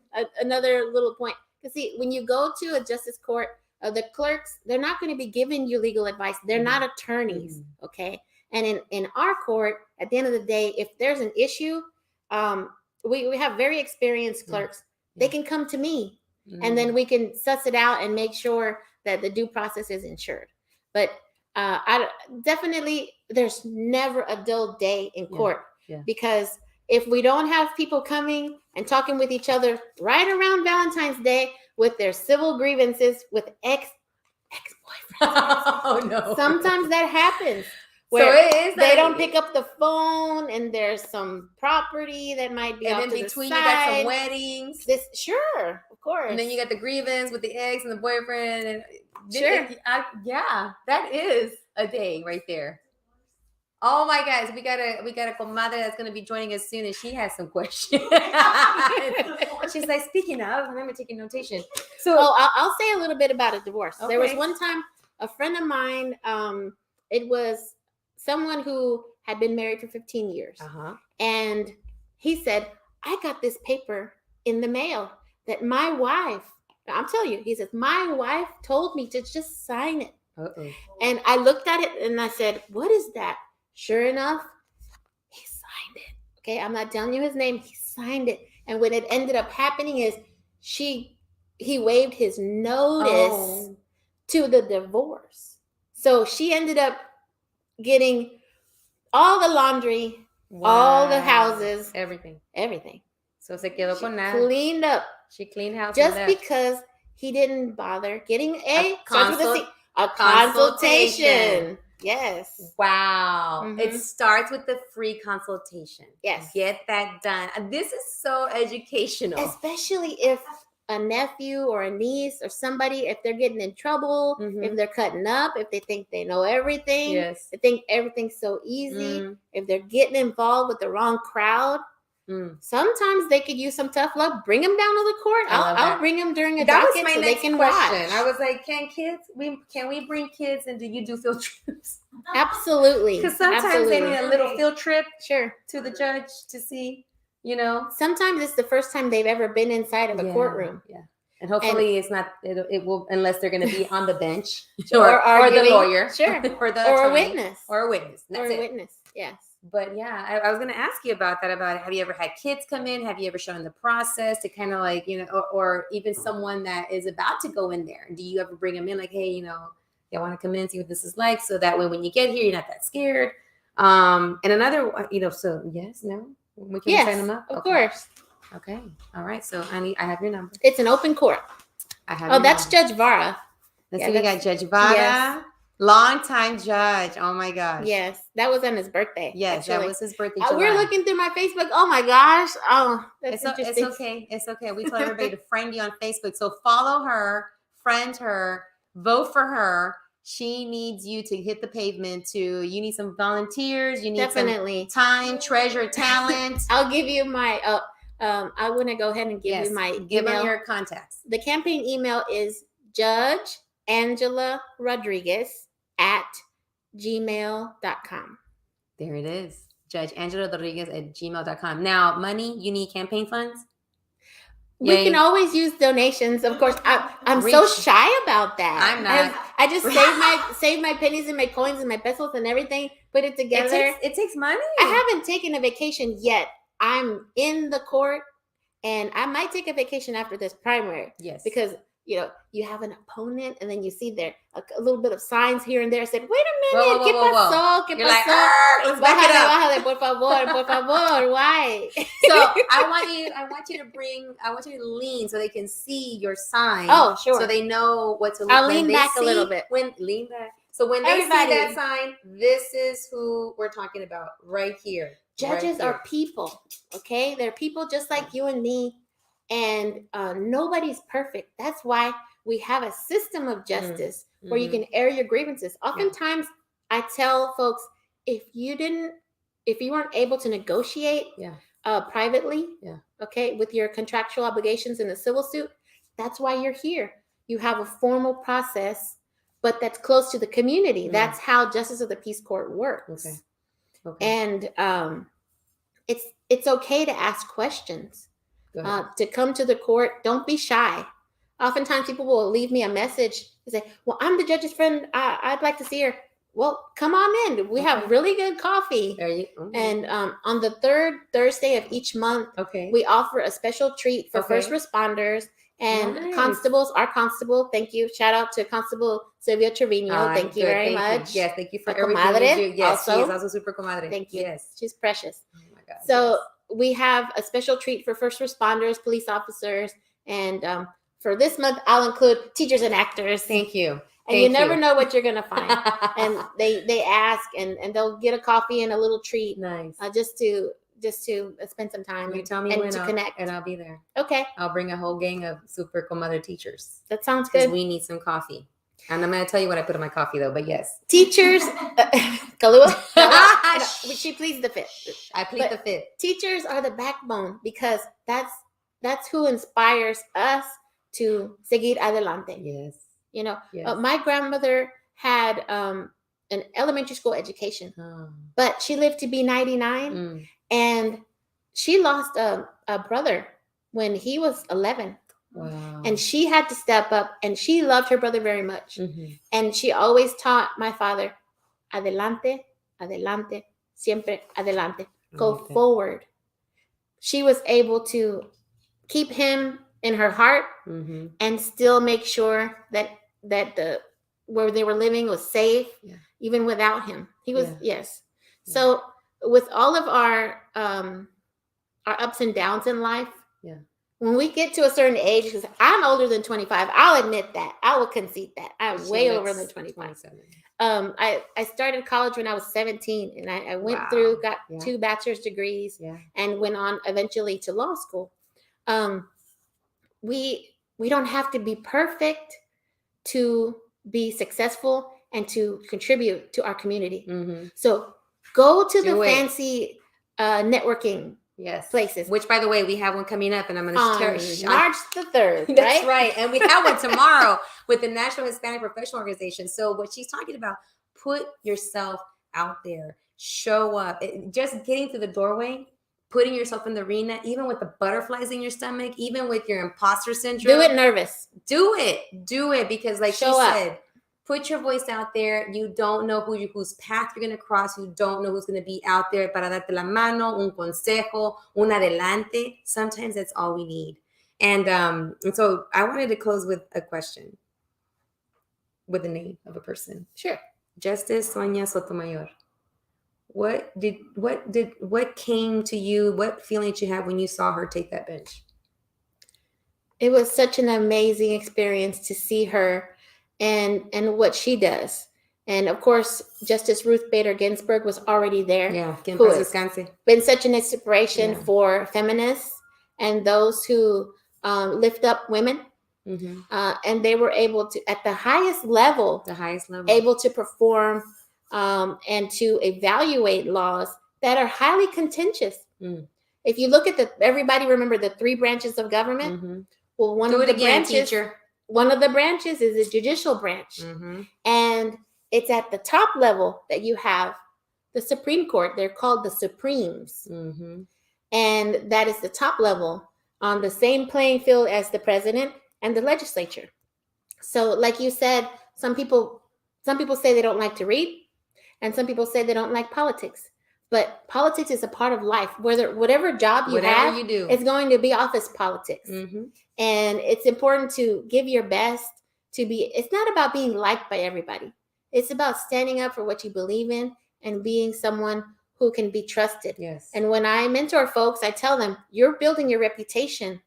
Another little point, because see, when you go to a justice court, the clerks, they're not going to be giving you legal advice. They're not attorneys, okay? And in our court, at the end of the day, if there's an issue, we have very experienced clerks. They can come to me, and then we can suss it out and make sure that the due process is ensured. But I definitely, there's never a dull day in court, because if we don't have people coming and talking with each other right around Valentine's Day with their civil grievances with ex-boyfriends, Oh no. sometimes that happens. So Where it is they that- don't pick up the phone, and there's some property that might be And off in to the between, you got some side. weddings. Sure, of course. And then you got the grievance with the ex and the boyfriend. And Sure. yeah, that is a day right there. Oh my guys, we got a comadre that's gonna be joining us soon, and she has some questions. She's like, speaking of, I remember taking notation. So I'll say a little bit about a divorce. There was Okay. one time a friend of mine, it was someone who had been married for 15 years. And he said, I got this paper in the mail that my wife, I'm telling you, he says, my wife told me to just sign it. And I looked at it and I said, what is that? Sure enough, he signed it. Okay, I'm not telling you his name. He signed it. And what it ended up happening is he waived his notice to the divorce. So she ended up getting all the laundry, all the houses, everything. So se quedó She con nada. cleaned up She cleaned house just and left. because he didn't bother getting A starts with a C, a consultation. Yes. Wow. Mhm. It starts with the free consultation. Yes. Get that done. This is so educational. Especially if a nephew or a niece or somebody, if they're getting in trouble, if they're cutting up, if they think they know everything, Yes. they think everything's so easy, Mm. if they're getting involved with the wrong crowd, sometimes they could use some tough love. Bring them down to the court. I love I'll that. bring them during a That was docket my so next they can question. watch. I was like, can we bring kids, and do you do field trips? Absolutely. Because sometimes they need a little field trip Sure. to the judge to see, you know. Sometimes it's the first time they've ever been inside of a courtroom. Yeah. And hopefully it's not, it will, unless they're going to be on the bench Or or the arguing. lawyer. Sure. Or the Or a attorney. witness. Or a witness. That's Or a it. witness. Yes. But yeah, I was going to ask you about that, have you ever had kids come in? Have you ever shown the process to kind of like, you know, or even someone that is about to go in there? Do you ever bring them in like, hey, you know, I want to come in and see what this is like, so that way when you get here, you're not that scared. And another, you know, so yes, no, we can sign them up. Of course. Okay, all right. So I have your number. It's an open court. I have. Oh, that's Judge Vara. Let's Yeah, see. We got Judge Vara, Yes. longtime judge. Oh my gosh. Yes, that was on his birthday. Yes, that actually. was his birthday. We're July. looking through my Facebook. Oh my gosh. Oh, that's It's interesting. okay. It's okay. We tell everybody to friend you on Facebook. So follow her, friend her, vote for her. She needs you to hit the pavement. You need some volunteers. You need Definitely some time, treasure, talent. I'll give you my. I want to go ahead and give you my Give email. them your contacts. The campaign email is judgeangelarodriguez@gmail.com. There it is. JudgeAngelaRodriguez@gmail.com. Now, money, you need campaign funds? We can always use donations, of course. I'm so shy about that. I'm not. I just save my pennies and my coins and my pesos and everything, put it together. It takes money. I haven't taken a vacation yet. I'm in the court, and I might take a vacation after this primary. Yes. Because you have an opponent, and then you see there a little bit of signs here and there. I said, wait a minute, ¿qué pasó? ¿Qué You're pasó? like, let's back it up. Bájale, por favor, why? So I want you to lean so they can see your sign. Oh, sure. So they know what to look. I'll lean back a little bit. Lean back. So when they see that sign, this is who we're talking about right here. Judges are people, okay? They're people just like you and me, and nobody's perfect. That's why we have a system of justice where you can air your grievances. Oftentimes, I tell folks, if you weren't able to negotiate privately, okay, with your contractual obligations in a civil suit, that's why you're here. You have a formal process, but that's close to the community. That's how Justice of the Peace Court works. Okay. And it's okay to ask questions. To come to the court, don't be shy. Oftentimes people will leave me a message and say, well, I'm the judge's friend. I'd like to see her. Well, come on in. We have really good coffee. And on the third Thursday of each month, we offer a special treat for first responders and constables. Our constable, thank you. Shout out to Constable Sylvia Trevino. Thank you very much. Yes, thank you for Comadre, everything you do. Yes, also. she is also super comadre. Thank you. Yes. She's precious. Oh my God. So we have a special treat for first responders, police officers, and for this month, I'll include teachers and actors. Thank you. And you never know what you're gonna find. And they ask, and they'll get a coffee and a little treat. Nice. Just to spend some time. You tell me and when to connect, and I'll be there. Okay. I'll bring a whole gang of super comadre teachers. That sounds Because good. we need some coffee. And I'm going to tell you what I put in my coffee, though. But yes. Teachers, Kalua, would she please the fifth? I plead the fifth. Teachers are the backbone, because that's who inspires us to seguir adelante. Yes. Yes. My grandmother had an elementary school education, but she lived to be 99, and she lost a brother when he was 11. Wow. And she had to step up, and she loved her brother very much. And she always taught my father, adelante, adelante, siempre adelante, go forward. She was able to keep him in her heart and still make sure that where they were living was safe, even without him. He was, yes. So with all of our ups and downs in life, when we get to a certain age, because I'm older than 25, I'll admit that. I will concede that. I'm way over than 25. I started college when I was 17, and I went through, got 2 bachelor's degrees, and went on eventually to law school. we don't have to be perfect to be successful and to contribute to our community. Mm-hmm. So go to Do the it. fancy networking Yes. places. Which, by the way, we have one coming up, and I'm going to On share. March the 3rd, That's right? right. And we have one tomorrow with the National Hispanic Professional Organization. So what she's talking about, put yourself out there, show up. Just getting through the doorway, putting yourself in the arena, even with the butterflies in your stomach, even with your imposter syndrome. Do it nervous. Do it. Because like Show she up. said, put your voice out there. You don't know whose path you're going to cross. You don't know who's going to be out there para darte la mano, un consejo, un adelante. Sometimes that's all we need. And so I wanted to close with a question, with the name of a person. Sure. Justice Sonia Sotomayor. What came to you? What feeling did you have when you saw her take that bench? It was such an amazing experience to see her and what she does. And of course, Justice Ruth Bader Ginsburg was already there. Yeah, who has been such an inspiration for feminists and those who lift up women. Mm-hmm. And they were able to, at the highest level, able to perform and to evaluate laws that are highly contentious. Mm. If you look at everybody remember the 3 branches of government? Mm-hmm. Well, one of the branches is the judicial branch. Mm-hmm. And it's at the top level that you have the Supreme Court. They're called the Supremes. Mm-hmm. And that is the top level on the same playing field as the president and the legislature. So like you said, some people say they don't like to read, and some people say they don't like politics. But politics is a part of life. Whatever job you have, you do, it's going to be office politics. Mm-hmm. And it's important to give your best to be. It's not about being liked by everybody. It's about standing up for what you believe in and being someone who can be trusted. Yes. And when I mentor folks, I tell them, you're building your reputation,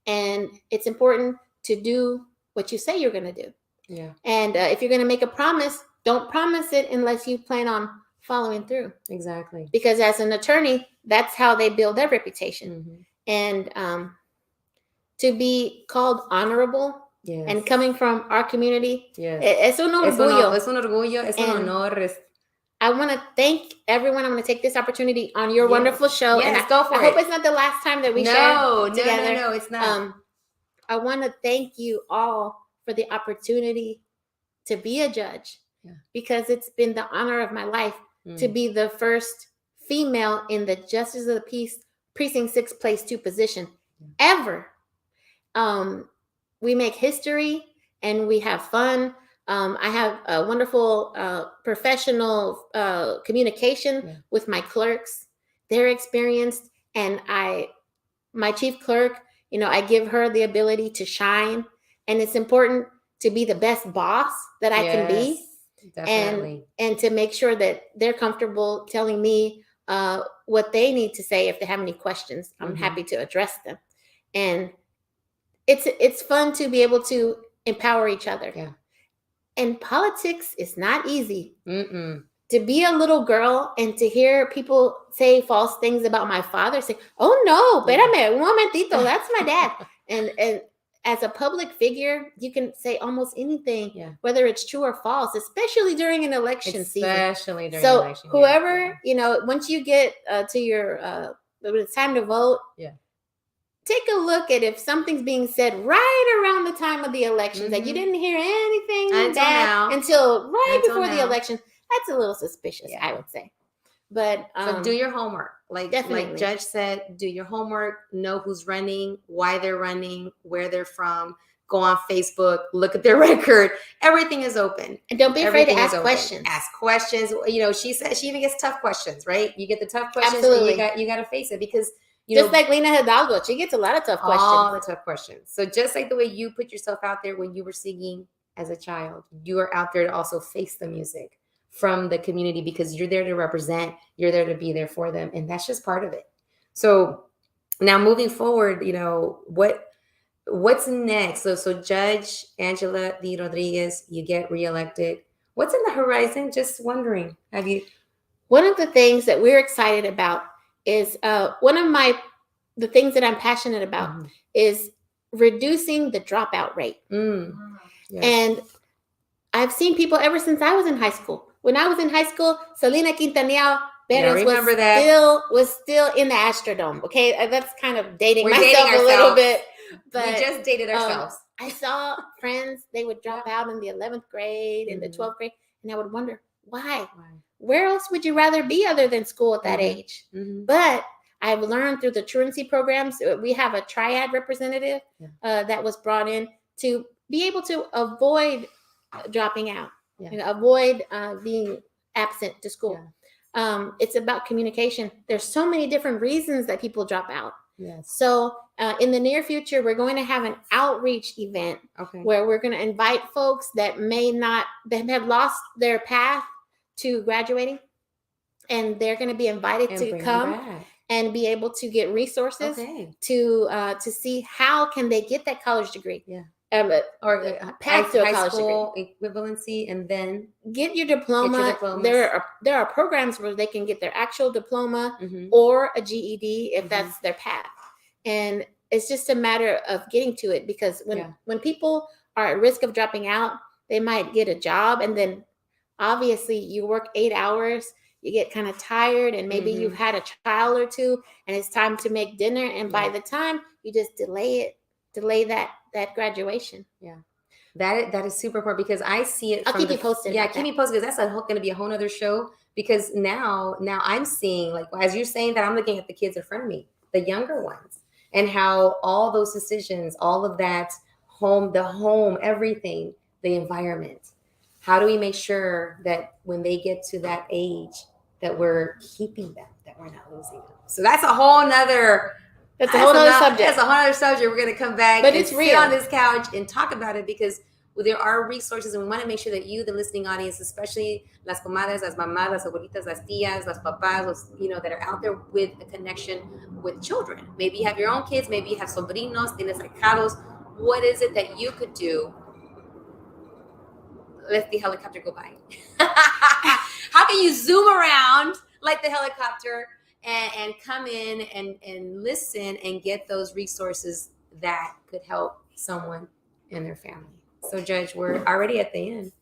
and it's important to do what you say you're going to do. Yeah. And if you're going to make a promise, don't promise it unless you plan on following through. Exactly. Because as an attorney, that's how they build their reputation. Mm-hmm. And to be called honorable, yes, and coming from our community, yes, es un orgullo. Es un orgullo, es un honor. I want to thank everyone. I'm going to take this opportunity on your wonderful show. Yes, and go for it. I hope it's not the last time that we share together. No, it's not. I want to thank you all for the opportunity to be a judge, because it's been the honor of my life to be the first female in the Justice of the Peace Precinct 6 Place 2 position ever. We make history and we have fun. I have a wonderful professional communication with my clerks. They're experienced, and my chief clerk, I give her the ability to shine, and it's important to be the best boss that I can be. Definitely. And to make sure that they're comfortable telling me what they need to say. If they have any questions, I'm happy to address them. And it's fun to be able to empower each other. Yeah. And politics is not easy. Mm-mm. To be a little girl and to hear people say false things about my father, say, "Oh no, espérame, un momentito, that's my dad." And as a public figure, you can say almost anything, whether it's true or false, especially during an election season. So whoever, once you get to your, when it's time to vote, take a look at if something's being said right around the time of the elections that you didn't hear anything bad until before the election. That's a little suspicious, I would say. But so do your homework. Like Judge said, do your homework, know who's running, why they're running, where they're from, go on Facebook, look at their record. Everything is open. And don't be afraid to ask questions. Ask questions. She said she even gets tough questions, right? You get the tough questions. Absolutely. And you got to face it, because just like Lena Hidalgo, she gets a lot of tough questions. All the tough questions. So just like the way you put yourself out there when you were singing as a child, you are out there to also face the music from the community, because you're there to represent, you're there to be there for them. And that's just part of it. So now moving forward, what's next? So Judge Angela D. Rodriguez, you get reelected. What's in the horizon? Just wondering. One of the things that we're excited about is the things that I'm passionate about is reducing the dropout rate. Yes. And I've seen people ever since I was in high school. When I was in high school, Selena Quintanilla Perez remember that. was still in the Astrodome. Okay, that's kind of dating We're myself dating a little ourselves. bit. But We just dated ourselves. I saw friends, they would drop out in the 11th grade and the Mhm. 12th grade, and I would wonder, why? Where else would you rather be other than school at that age? But I've learned through the truancy programs, we have a triad representative that was brought in to be able to avoid dropping out, avoid being absent to school. It's about communication. There's so many different reasons that people drop out. Yes. So in the near future, we're going to have an outreach event where we're going to invite folks that have lost their path to graduating, and they're going to be invited to come and be able to get resources to see how can they get that college degree. Or path to a high college school equivalency, and then get your diploma. There are programs where they can get their actual diploma or a GED if that's their path. And it's just a matter of getting to it, because when people are at risk of dropping out, they might get a job, and then obviously you work 8 hours, you get kind of tired, and maybe you've had a child or two, and it's time to make dinner, and by the time you just delay that graduation. That is super important, because I see it. I'll keep you posted. Yeah, keep me posted, because that's going to be a whole nother show. Because now I'm seeing, like, as you're saying that, I'm looking at the kids in front of me, the younger ones, and how all those decisions, all of that, the home, everything, the environment. How do we make sure that when they get to that age that we're keeping them, that we're not losing them? So that's a whole nother. That's a whole other subject. That's a whole other subject. We're going to come back but it's sit on this couch and talk about it, because there are resources, and we want to make sure that you, the listening audience, especially las comadres, las mamás, las abuelitas, las tías, las papás, that are out there with a connection with children. Maybe you have your own kids. Maybe you have sobrinos, tienes ahijados. What is it that you could do? Let the helicopter go by. How can you zoom around like the helicopter and come in and listen and get those resources that could help someone and their family? So, Judge, we're already at the end.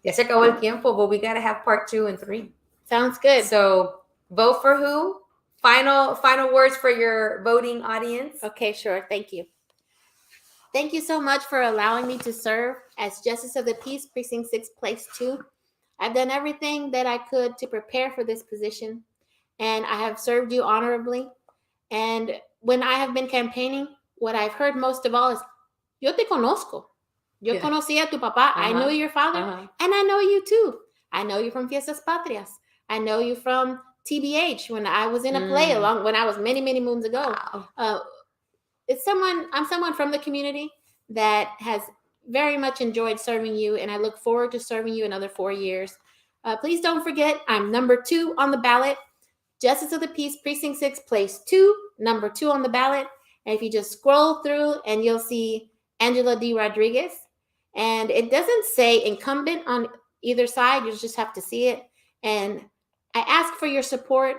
Ya se acabó el tiempo, but we got to have part 2 and 3. Sounds good. So, vote for who? Final words for your voting audience. Okay, sure. Thank you. Thank you so much for allowing me to serve as Justice of the Peace, Precinct 6, Place 2. I've done everything that I could to prepare for this position, and I have served you honorably. And when I have been campaigning, what I've heard most of all is, yo te conozco. Yo conocí a tu papá. I know your father, and I know you too. I know you from Fiestas Patrias. I know you from TBH when I was in a play when I was many, many moons ago. Wow. I'm someone from the community that has very much enjoyed serving you, and I look forward to serving you another 4 years. Please don't forget, I'm number 2 on the ballot. Justice of the Peace, Precinct 6, Place 2, number 2 on the ballot. And if you just scroll through, and you'll see Angela D. Rodriguez, and it doesn't say incumbent on either side. You just have to see it. And I ask for your support.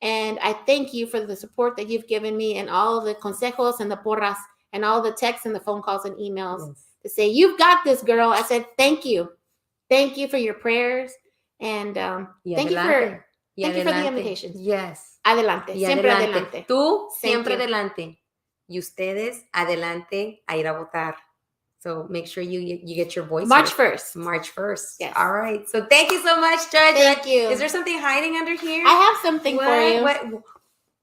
And I thank you for the support that you've given me, and all the consejos and the porras and all the texts and the phone calls and emails to say, you've got this, girl. I said, thank you. Thank you for your prayers. And thank you for the invitation. Yes. Adelante. Siempre adelante. Tú siempre adelante. Y ustedes adelante a ir a votar. So make sure you get your voice. March 1st. March 1st. Yes. All right. So thank you so much, Judge. Thank you. Is there something hiding under here? I have something for you. What?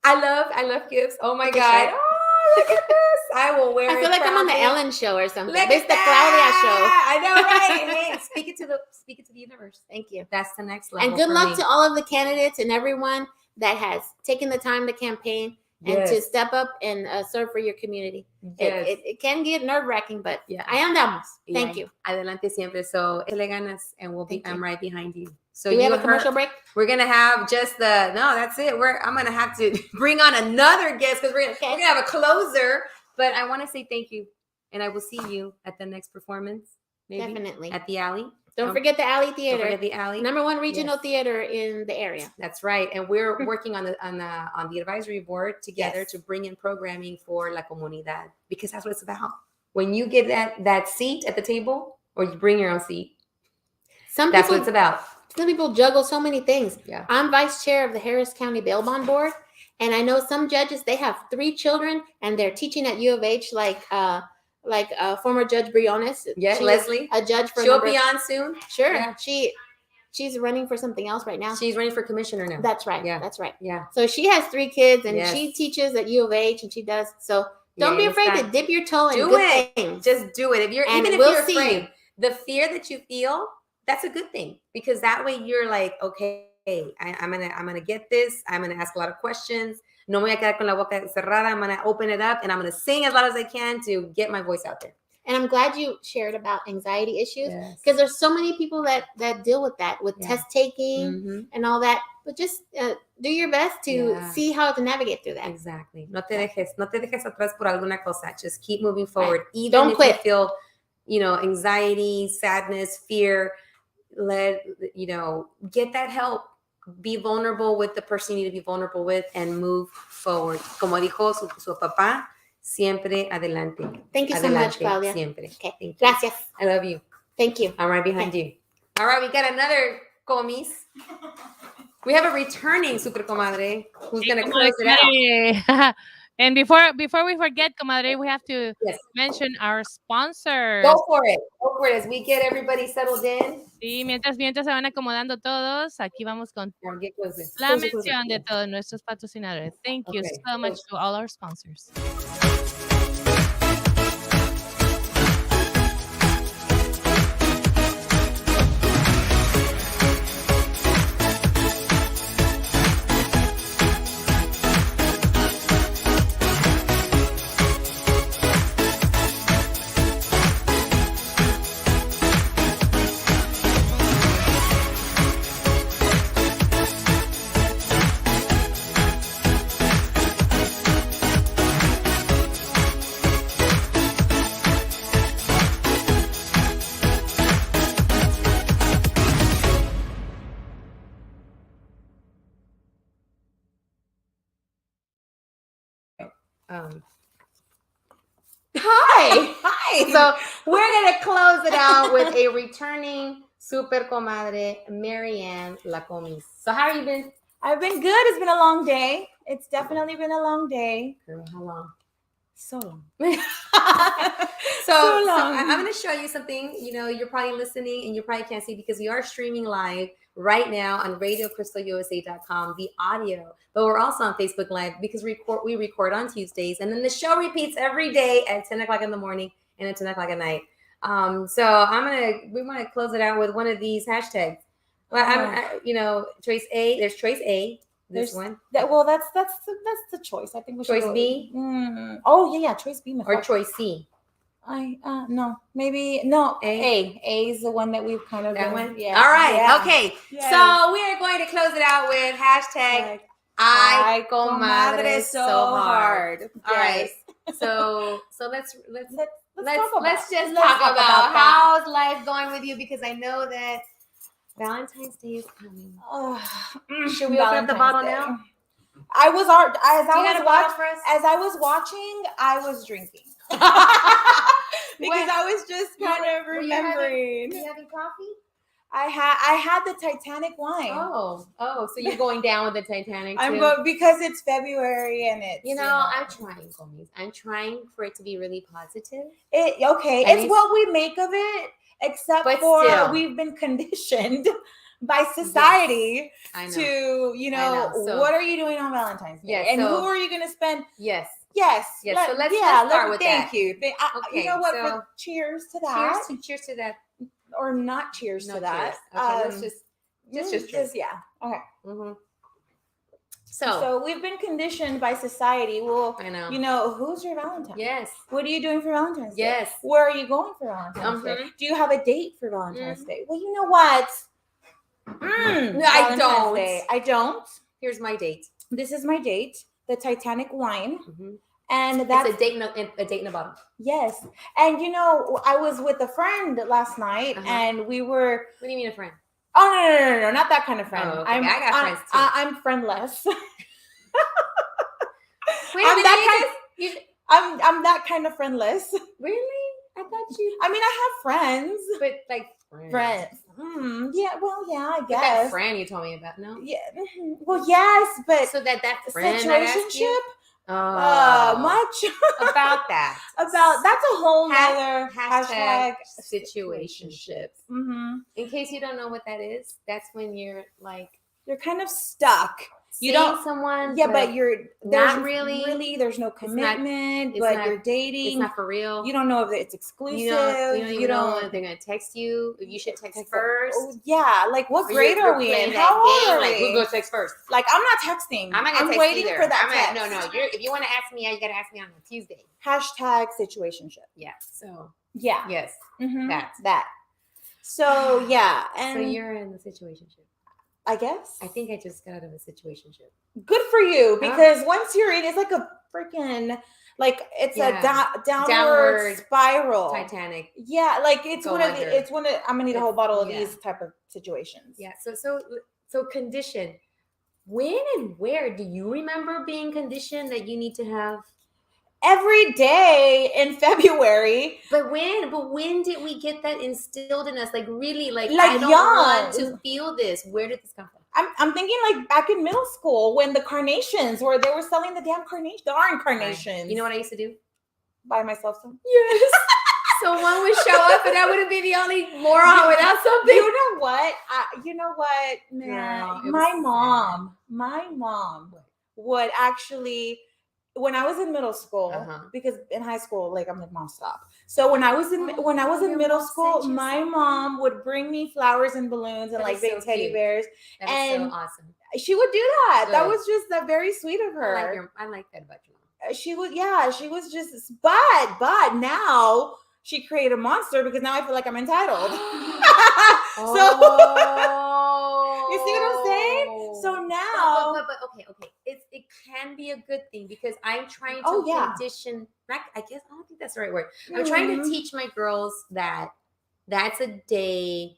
I love gifts. Oh my God. Oh, look at this. I will wear it. I feel like I'm on the proudly. Ellen show or something. Look This at the Claudia show. I know, right? Hey, speak it to the universe. Thank you. That's the next level. And good luck to all of the candidates and everyone that has taken the time to campaign and to step up and serve for your community. Yes. It can get nerve-wracking, but ahí andamos. Thank you. Adelante siempre. So, le ganas, and I'm right behind you. So do we have a commercial break? We're gonna have just that's it. I'm gonna have to bring on another guest, because we're gonna have a closer. But I want to say thank you, and I will see you at the next performance. Maybe Definitely at the alley. Don't forget the Alley Don't Theater. forget the Alley. #1 regional Yes. theater in the area. That's right. And we're working on the advisory board together Yes. to bring in programming for La Comunidad, because that's what it's about. When you get that seat at the table, or you bring your own seat, that's what it's about. Some people juggle so many things. Yeah. I'm vice chair of the Harris County Bail Bond Board, and I know some judges, they have 3 children and they're teaching at U of H, like former Judge Briones. Yeah, She Leslie. was a judge for She'll be on soon. Sure. Yeah. She's running for something else right now. She's running for commissioner now. That's right. Yeah. That's right. Yeah. So she has 3 kids, and Yes. she teaches at U of H, and she does. So don't Yeah, be it's afraid that- to dip your toe in Do good it. things. Just do it. And Even if we'll you're see afraid, you. the fear that you feel, that's a good thing, because that way you're like, okay, I'm gonna get this. I'm gonna ask a lot of questions. No me voy a quedar con la boca cerrada. I'm gonna open it up, and I'm gonna sing as loud as I can to get my voice out there. And I'm glad you shared about anxiety issues, Yes. because there's so many people that deal with that, with Yeah. test taking Mhm. and all that. But just do your best to Yeah. see how to navigate through that. Exactly. No te dejes atrás por alguna cosa. Just keep moving forward. Even Don't if quit. you feel, anxiety, sadness, fear, get that help. Be vulnerable with the person you need to be vulnerable with, and move forward. Como dijo su papá, siempre adelante. Thank you so much, Claudia. Siempre. Okay. Thank you. Gracias. I love you. Thank you. I'm right behind you. All right, we got another comis. We have a returning super comadre who's going to close it out. And before we forget, comadre, we have to Yes. mention our sponsors. Go for it. Go for it. As we get everybody settled in. Sí, mientras se van acomodando todos, aquí vamos con Or get closer. la Closer, closer. mención de todos nuestros patrocinadores. Thank you Okay. so much to all our sponsors. Hi. Hi. So we're going to close it out with a returning super comadre, Marianne Lacomis. So how have you been? I've been good. It's been a long day. It's definitely been a long day. Girl, how long? So long. So long. I'm going to show you something. You're probably listening and you probably can't see, because we are streaming live right now on radiocrystalusa.com, the audio, but we're also on Facebook Live, because we record on Tuesdays, and then the show repeats every day at 10 o'clock in the morning and at 10 o'clock at night. So we want to close it out with one of these hashtags. Well, choice A. There's choice A. This one. That's the choice. I think we should Choice go- B? Oh yeah, choice B. Or choice C. No, maybe no. A? A is the one that we've kind of That been, one? Yeah. All right. Yeah. Okay. Yes. So we are going to close it out with hashtag Like, I comadre so hard. All right. Yes. So let's Let's just let's talk about that. how's life going with you, because I know that Valentine's Day is coming. Should we open up the bottle now? I was as Do you got a bottle for us? as I was watching, I was drinking. Because I was just kind of were you having- remembering. Are you having coffee? I had the Titanic wine. Oh, so you're going down with the Titanic too? I'm going because it's February and it's I'm trying, Comis. I'm trying for it to be really positive. It's At least- what we make of it, except But for still. we've been conditioned by society I know. to know. So- what are you doing on Valentine's Day, Yes, and so- who are you going to spend? Yes. Yes, Yes, so let's start with thank that. you. Okay, You know what? so- Cheers to that, Cheers to that. or not cheers No to that. cheers. Okay, let's just drink. yeah. Okay. Mm-hmm. So we've been conditioned by society. Well, I know. Who's your Valentine? Yes. What are you doing for Valentine's Day? Yes. Where are you going for Valentine's Day? Mhm. Do you have a date for Valentine's Day? Well, you know what? No, I Valentine's don't. Day. I don't. Here's my date. This is my date, the Titanic wine. Mm-hmm. And that's It's a date in a bottle. yes. And I was with a friend last night, and we were. What do you mean a friend? Oh no, not that kind of friend. Oh, okay. I got friends too. I'm friendless. Wait a minute, I'm that kind of friendless. really? I thought you. I mean, I have friends, But like friends. Yeah, well, yeah, I But guess. that friend you told me about, no? Yeah. Well, yes, but So that friend that asked situationship. you? Much about that. about that's a whole nother Hashtag situationship. situationship. In case you don't know what that is, that's when you're like You're kind of stuck. You seeing don't someone, Yeah, but you're not really. There's no commitment, it's but not- you're dating. It's not for real. You don't know if it's exclusive. You don't even know if they're gonna text you. If you should text first. Oh, yeah, like what Or grade you're are we playing in? that How old game, are like, we? who goes text first? Like I'm not texting. I'm not gonna text waiting either. for that text. No. If you want to ask me, you gotta ask me on a Tuesday. Hashtag situationship. Yeah. So Yeah. yes, Mhm. that. So yeah, and So you're in the situationship. I guess I think I just got out of a situationship. good for you because once you're in, it's like a freaking it's a downward spiral. Titanic. Yeah, like it's Go one of under. I'm gonna need a whole bottle of Yeah. these type of situations. Yeah. So condition. When and where do you remember being conditioned that you need to have? Every day in February. But when did we get that instilled in us? Like really, like Like I don't young. want to feel this. Where did this come from? I'm thinking like back in middle school when the carnations where they were selling the damn carnation, the orange carnations. You know what I used to do? Buy myself some. Yes. So one would show up, and I would be the only moron without something. You know what? Man? Girl, it my was mom would actually, when I was in middle school, because in high school, like I'm like, Mom, stop. So when I was in your middle mom school, sent you my something? mom would bring me flowers and balloons and That like is big so teddy cute. bears. That is And so awesome. She would do that. That Good. was just that very sweet of her. I like that about your mom. She was just, but now she created a monster because now I feel like I'm entitled. So you see what I'm saying? So now, but okay. It can be a good thing because I'm trying to Oh, yeah. condition. I guess I don't think that's the right word. I'm trying to Mhm. teach my girls that that's a day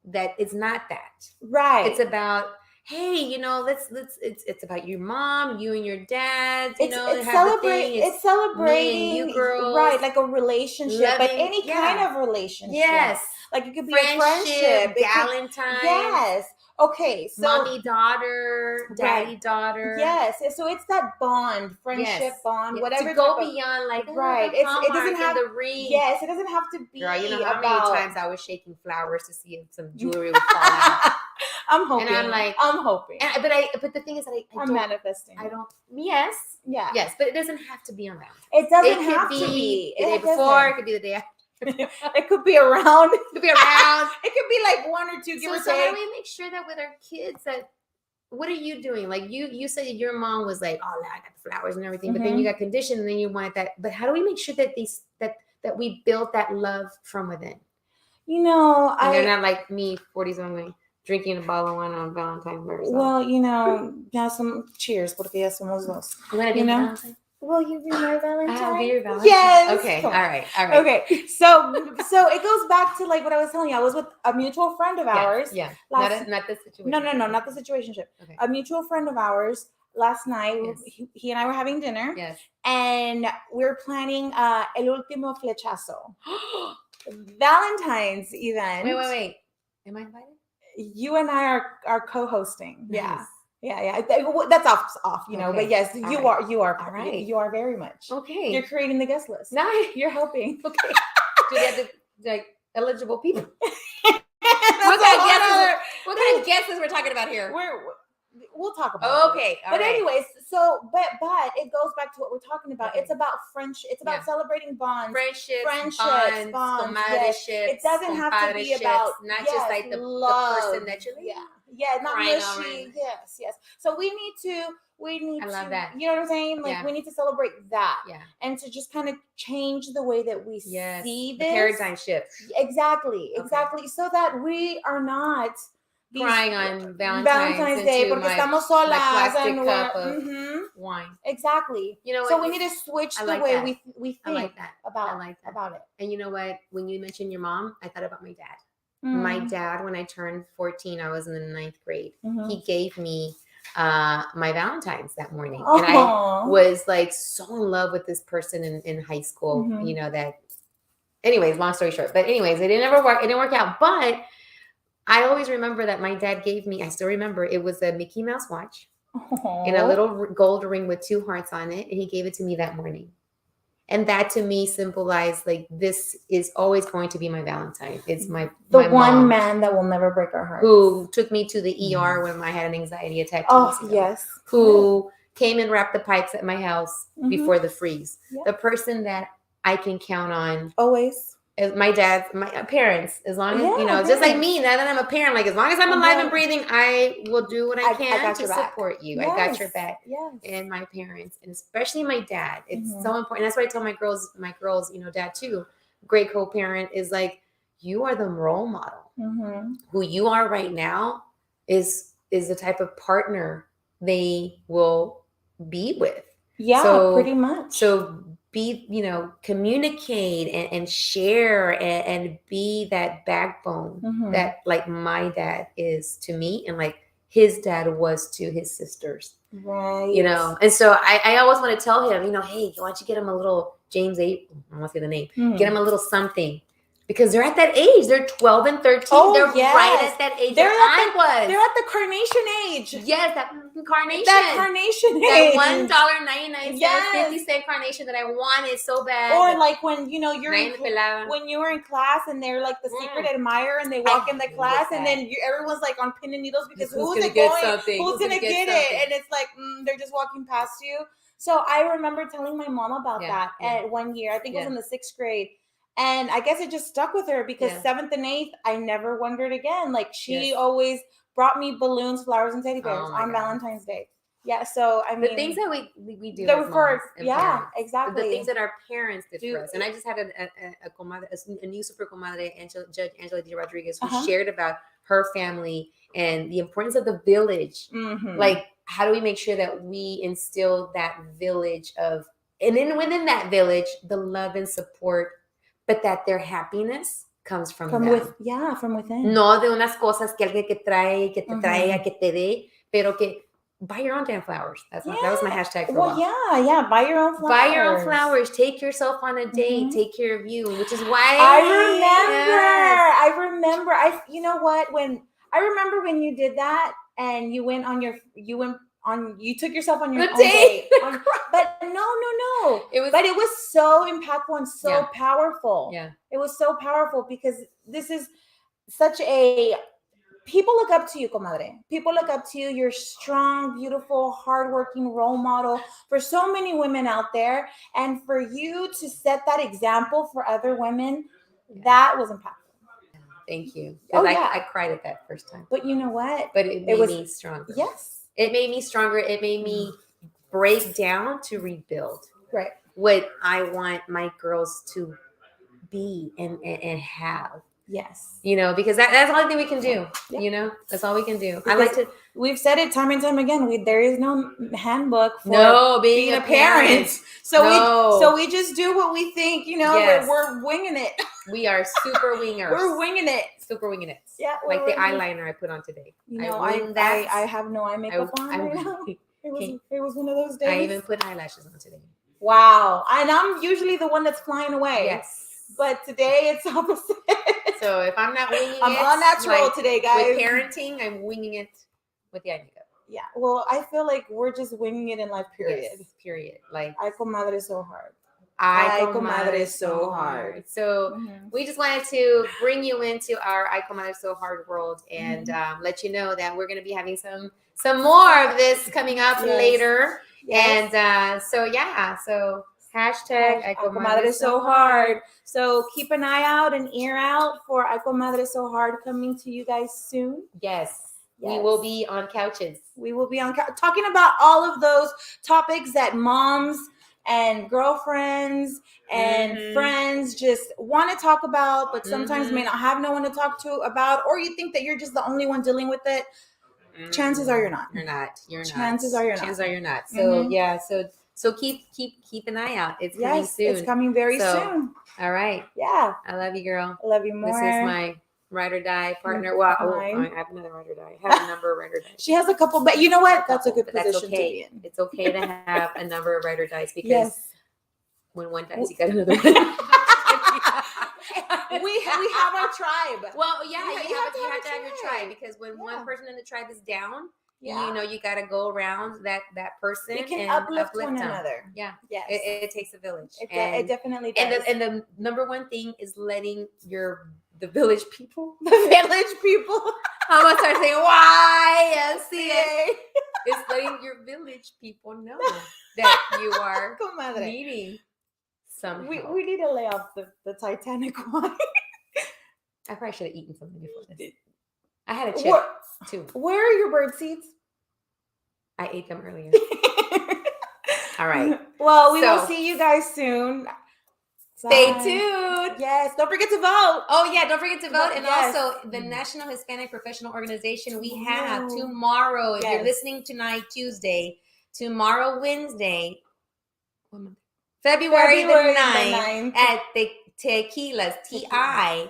that it's not that. right? It's about, hey, let's it's about your mom, you and your dad. It's It's have the celebrate. thing. It's celebrating you girls, right? Like a relationship, but loving- any kind of relationship. yes, like it could be a friendship. It could- Valentine. yes. Okay. So Mommy, daughter, daddy, daughter. yes. So it's that bond, friendship Yes. bond, Yeah, whatever. to go type of- beyond like Right. the It doesn't Hallmark have and the ring. Yes, it doesn't have to be. Girl, you know how about, many times I was shaking flowers to see if some jewelry would fall out. I'm hoping. And I'm like- I'm hoping. But the thing is that I I'm don't. manifesting. I don't. Yes, Yeah. yes, but it doesn't have to be on Valentine's. It doesn't It could have be to be. the day It before. doesn't. It could be the day after. It could be around. It could be around. It could be like one or two, give or So how take. do we make sure that with our kids that what are you doing? Like you said your mom was like, oh, I got the flowers and everything, but then you got conditioned and then you wanted that. But how do we make sure that that we build that love from within? And they're not like me, 40-something, drinking a bottle of wine on Valentine's Day. Well, now some cheers, porque ya somos dos. I'm gonna be you know, Valentine. Will you be my Valentine? I'll be your Valentine. Yes. Okay. Come All on. right. Okay. So it goes back to like what I was telling you. I was with a mutual friend of ours. Yeah. last- Not the situation. No, not the situationship. Okay. A mutual friend of ours last night. Yes. He and I were having dinner, Yes. and we're planning El Último Flechazo, Valentine's event. Wait. Am I invited? You and I are co-hosting. Nice. Yeah. That's off. But Okay. yes, All you right. are. You are. All right. You are very much. Okay. You're creating the guest list. Nice. You're helping. Okay. Do they have to, like eligible people? What What kind of guesses we're talking about here? We'll talk about it. Okay. All But right. anyways, but it goes back to what we're talking about. Okay. It's about friendship. It's about Yeah. celebrating bonds. Friendships, bonds, comadreships, It doesn't have to be compadreships, about not just like the person that you're like, Yeah, not crying mushy. over. Yes. So we need to. I love that. You know what I'm saying? Like Yeah. we need to celebrate that. Yeah. And to just kind of change the way that we Yes. see The this paradigm shift. Exactly. Okay. So that we are not crying on Valentine's Day into porque my estamos solas plastic and cup we're, of wine. exactly. You know So what? we need to switch I the like way that. we I think like that. about I like that. about it. And you know what? When you mentioned your mom, I thought about my dad. My dad, when I turned 14, I was in the 9th grade. He gave me my Valentine's that morning. And I was like so in love with this person in high school, you know, that anyways, long story short. But anyways, it didn't work out. But I always remember that my dad gave me, I still remember, it was a Mickey Mouse watch and a little gold ring with 2 hearts on it. And he gave it to me that morning. And that to me symbolized like this is always going to be my Valentine. It's my one mom, man that will never break our hearts. who took me to the ER when I had an anxiety attack. 2 weeks ago. Yes. Who came and wrapped the pipes at my house before the freeze. Yeah. The person that I can count on Always. is my dad, my parents. As long as you know, parents. just like me. Now that I'm a parent, like as long as I'm alive and breathing, I will do what I can got to your back. support you. Yes. I got your back. Yes. And my parents, and especially my dad. It's so important. That's why I tell my girls, you know, dad too, great co-parent is like, you are the role model. Who you are right now is the type of partner they will be with. Yeah, So, pretty much. So be, you know, communicate and share and be that backbone that like my dad is to me and like his dad was to his sisters. Right. You know, and so I always want to tell him, you know, hey, why don't you get him a little James 8? I want to say the name. Get him a little something. Because they're at that age. They're 12 and 13. Oh, they're yes. right at that age. They're They're at the carnation age. Yes, that carnation. That carnation that age. $1.99, 50-cent carnation that I wanted so bad. Or like when you know you're when you were in class and they're like the secret admirer and they walk in the class and then everyone's like on pin and needles because who's gonna get it? And it's like they're just walking past you. So I remember telling my mom about that at 1 year. I think it was in the 6th grade. And I guess it just stuck with her because 7th and 8th, I never wondered again. Like she always brought me balloons, flowers, and teddy bears on Valentine's Day. Yeah, so I mean, the things that we do, they were as for moms and parents, exactly. the things that our parents did for us. And I just had a new super comadre, Judge Angela D. Rodriguez, who shared about her family and the importance of the village. Like, how do we make sure that we instill that village of, and then within that village, the love and support, but that their happiness comes from them. From within. No de unas cosas que alguien que trae, que te traiga, que te dé, pero que buy your own damn flowers. That was my hashtag for a while. Buy your own flowers. Buy your own flowers. Take yourself on a date. Take care of you, which is why I remember. You know what? I remember when you did that and you took yourself on your own date. But no. It was so impactful and so powerful. Yeah. It was so powerful because this is such people look up to you, comadre. People look up to you. You're strong, beautiful, hardworking role model for so many women out there. And for you to set that example for other women, that was impactful. Thank you. I cried at that first time. But you know what? But it made me stronger. Yes. It made me stronger. It made me break down to rebuild. Right. What I want my girls to be and have. Yes. You know, because that's the only thing we can do. Yeah. You know, that's all we can do. Because we've said it time and time again. There is no handbook for being a parent. So we just do what we think, you know, we're winging it. We are super wingers. We're winging it. Super winging it. Yeah. Like the eyeliner I put on today. You know, I have no eye makeup on right now. It was one of those days. I even put eyelashes on today. Wow. And I'm usually the one that's flying away. Yes. But today it's opposite. So if I'm not winging I'm all natural today, guys. With parenting, I'm winging it with the eye makeup. Yeah. Well, I feel like we're just winging it in life, period. Yes, period. Like, Ay, comadre, so hard. Ay, comadre, so hard. So we just wanted to bring you into our Ay, comadre, so hard world and let you know that we're going to be having some more of this coming up later. Yes. And so hashtag Ay, comadre, so hard. So keep an eye out and ear out for Ay, comadre, so hard coming to you guys soon. Yes. We will be on couches. We will be on talking about all of those topics that moms and girlfriends and friends just want to talk about, but sometimes may not have no one to talk to about, or you think that you're just the only one dealing with it, chances are you're not. You're not. Chances are you're not. Chances are you're not. So yeah, so keep an eye out. It's coming soon. It's coming very soon. All right. Yeah. I love you, girl. I love you more. This is my ride or die partner. Well, I have another ride or die. I have a number of ride or dies. She has a couple, but you know what? That's a good position to be in. It's okay to have a number of ride or dies because when one dies, you got another one. we have our tribe. Well, yeah, you have to have your tribe because when one person in the tribe is down, you know you got to go around that person. You can and uplift one another. Yeah, yes. It takes a village. It definitely does. And the number one thing is letting the village people, I'm gonna start saying YMCA. It's letting your village people know that you are needing some. We need to lay off the Titanic wine. I probably should have eaten something before this. I had a chip too. Where are your bird seeds? I ate them earlier. All right. Well, we will see you guys soon. Stay tuned. Yes. Don't forget to vote. Oh, yeah. Don't forget to vote. And also, the National Hispanic Professional Organization, we have tomorrow, if you're listening tonight, Tuesday, tomorrow, Wednesday, February the 9th at the Tequilas, Tikilas.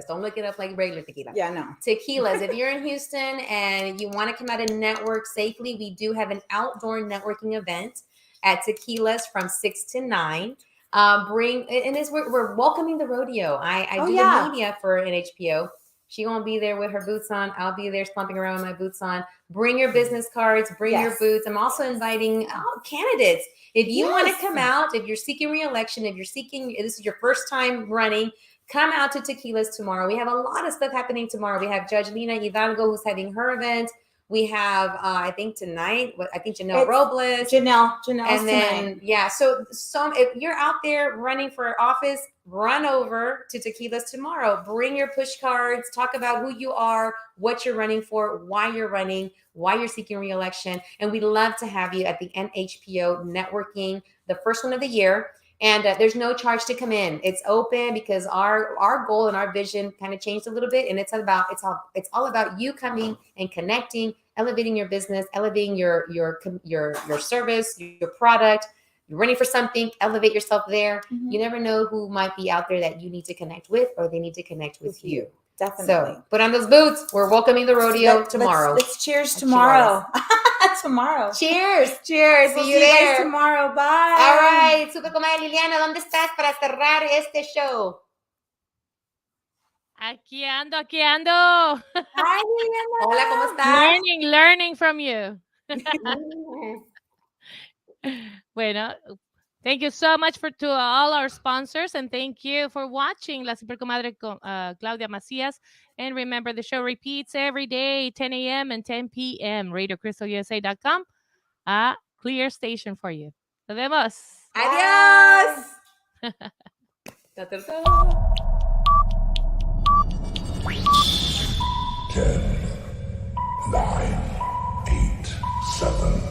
Don't look it up like regular tequila. Yeah, no. Tequilas. If you're in Houston and you want to come out and network safely, we do have an outdoor networking event at Tequilas from 6 to 9. We're welcoming the rodeo. I do the media for NHPO. She won't be there with her boots on. I'll be there stomping around with my boots on. Bring your business cards. Bring your boots. I'm also inviting candidates. If you want to come out, if you're seeking re-election, this is your first time running, come out to Tequilas tomorrow. We have a lot of stuff happening tomorrow. We have Judge Lina Hidalgo who's having her event. We have, I think tonight, Janelle Robles. Janelle. And then, so if you're out there running for office, run over to Tequilas tomorrow. Bring your push cards. Talk about who you are, what you're running for, why you're running, why you're seeking re-election. And we'd love to have you at the NHPO networking, the first one of the year. And there's no charge to come in. It's open because our goal and our vision kind of changed a little bit. And it's all about you coming and connecting, elevating your business, elevating your service, your product. You're running for something, elevate yourself there. Mm-hmm. You never know who might be out there that you need to connect with or they need to connect with you. Definitely. So put on those boots. We're welcoming the rodeo tomorrow. Let's cheers tomorrow. Tomorrow. Cheers. See you there. Guys tomorrow. Bye. All right. Super Comadre Liliana, ¿dónde estás para cerrar este show? Aquí ando. Hi, Liliana. Hola, ¿cómo estás? Learning from you. Bueno, thank you so much to all our sponsors, and thank you for watching La Super Comadre Claudia Macias. And remember, the show repeats every day, 10 a.m. and 10 p.m. RadioCrystalUSA.com, a clear station for you. Nos vemos. Adiós. 10, 9, 8, 7,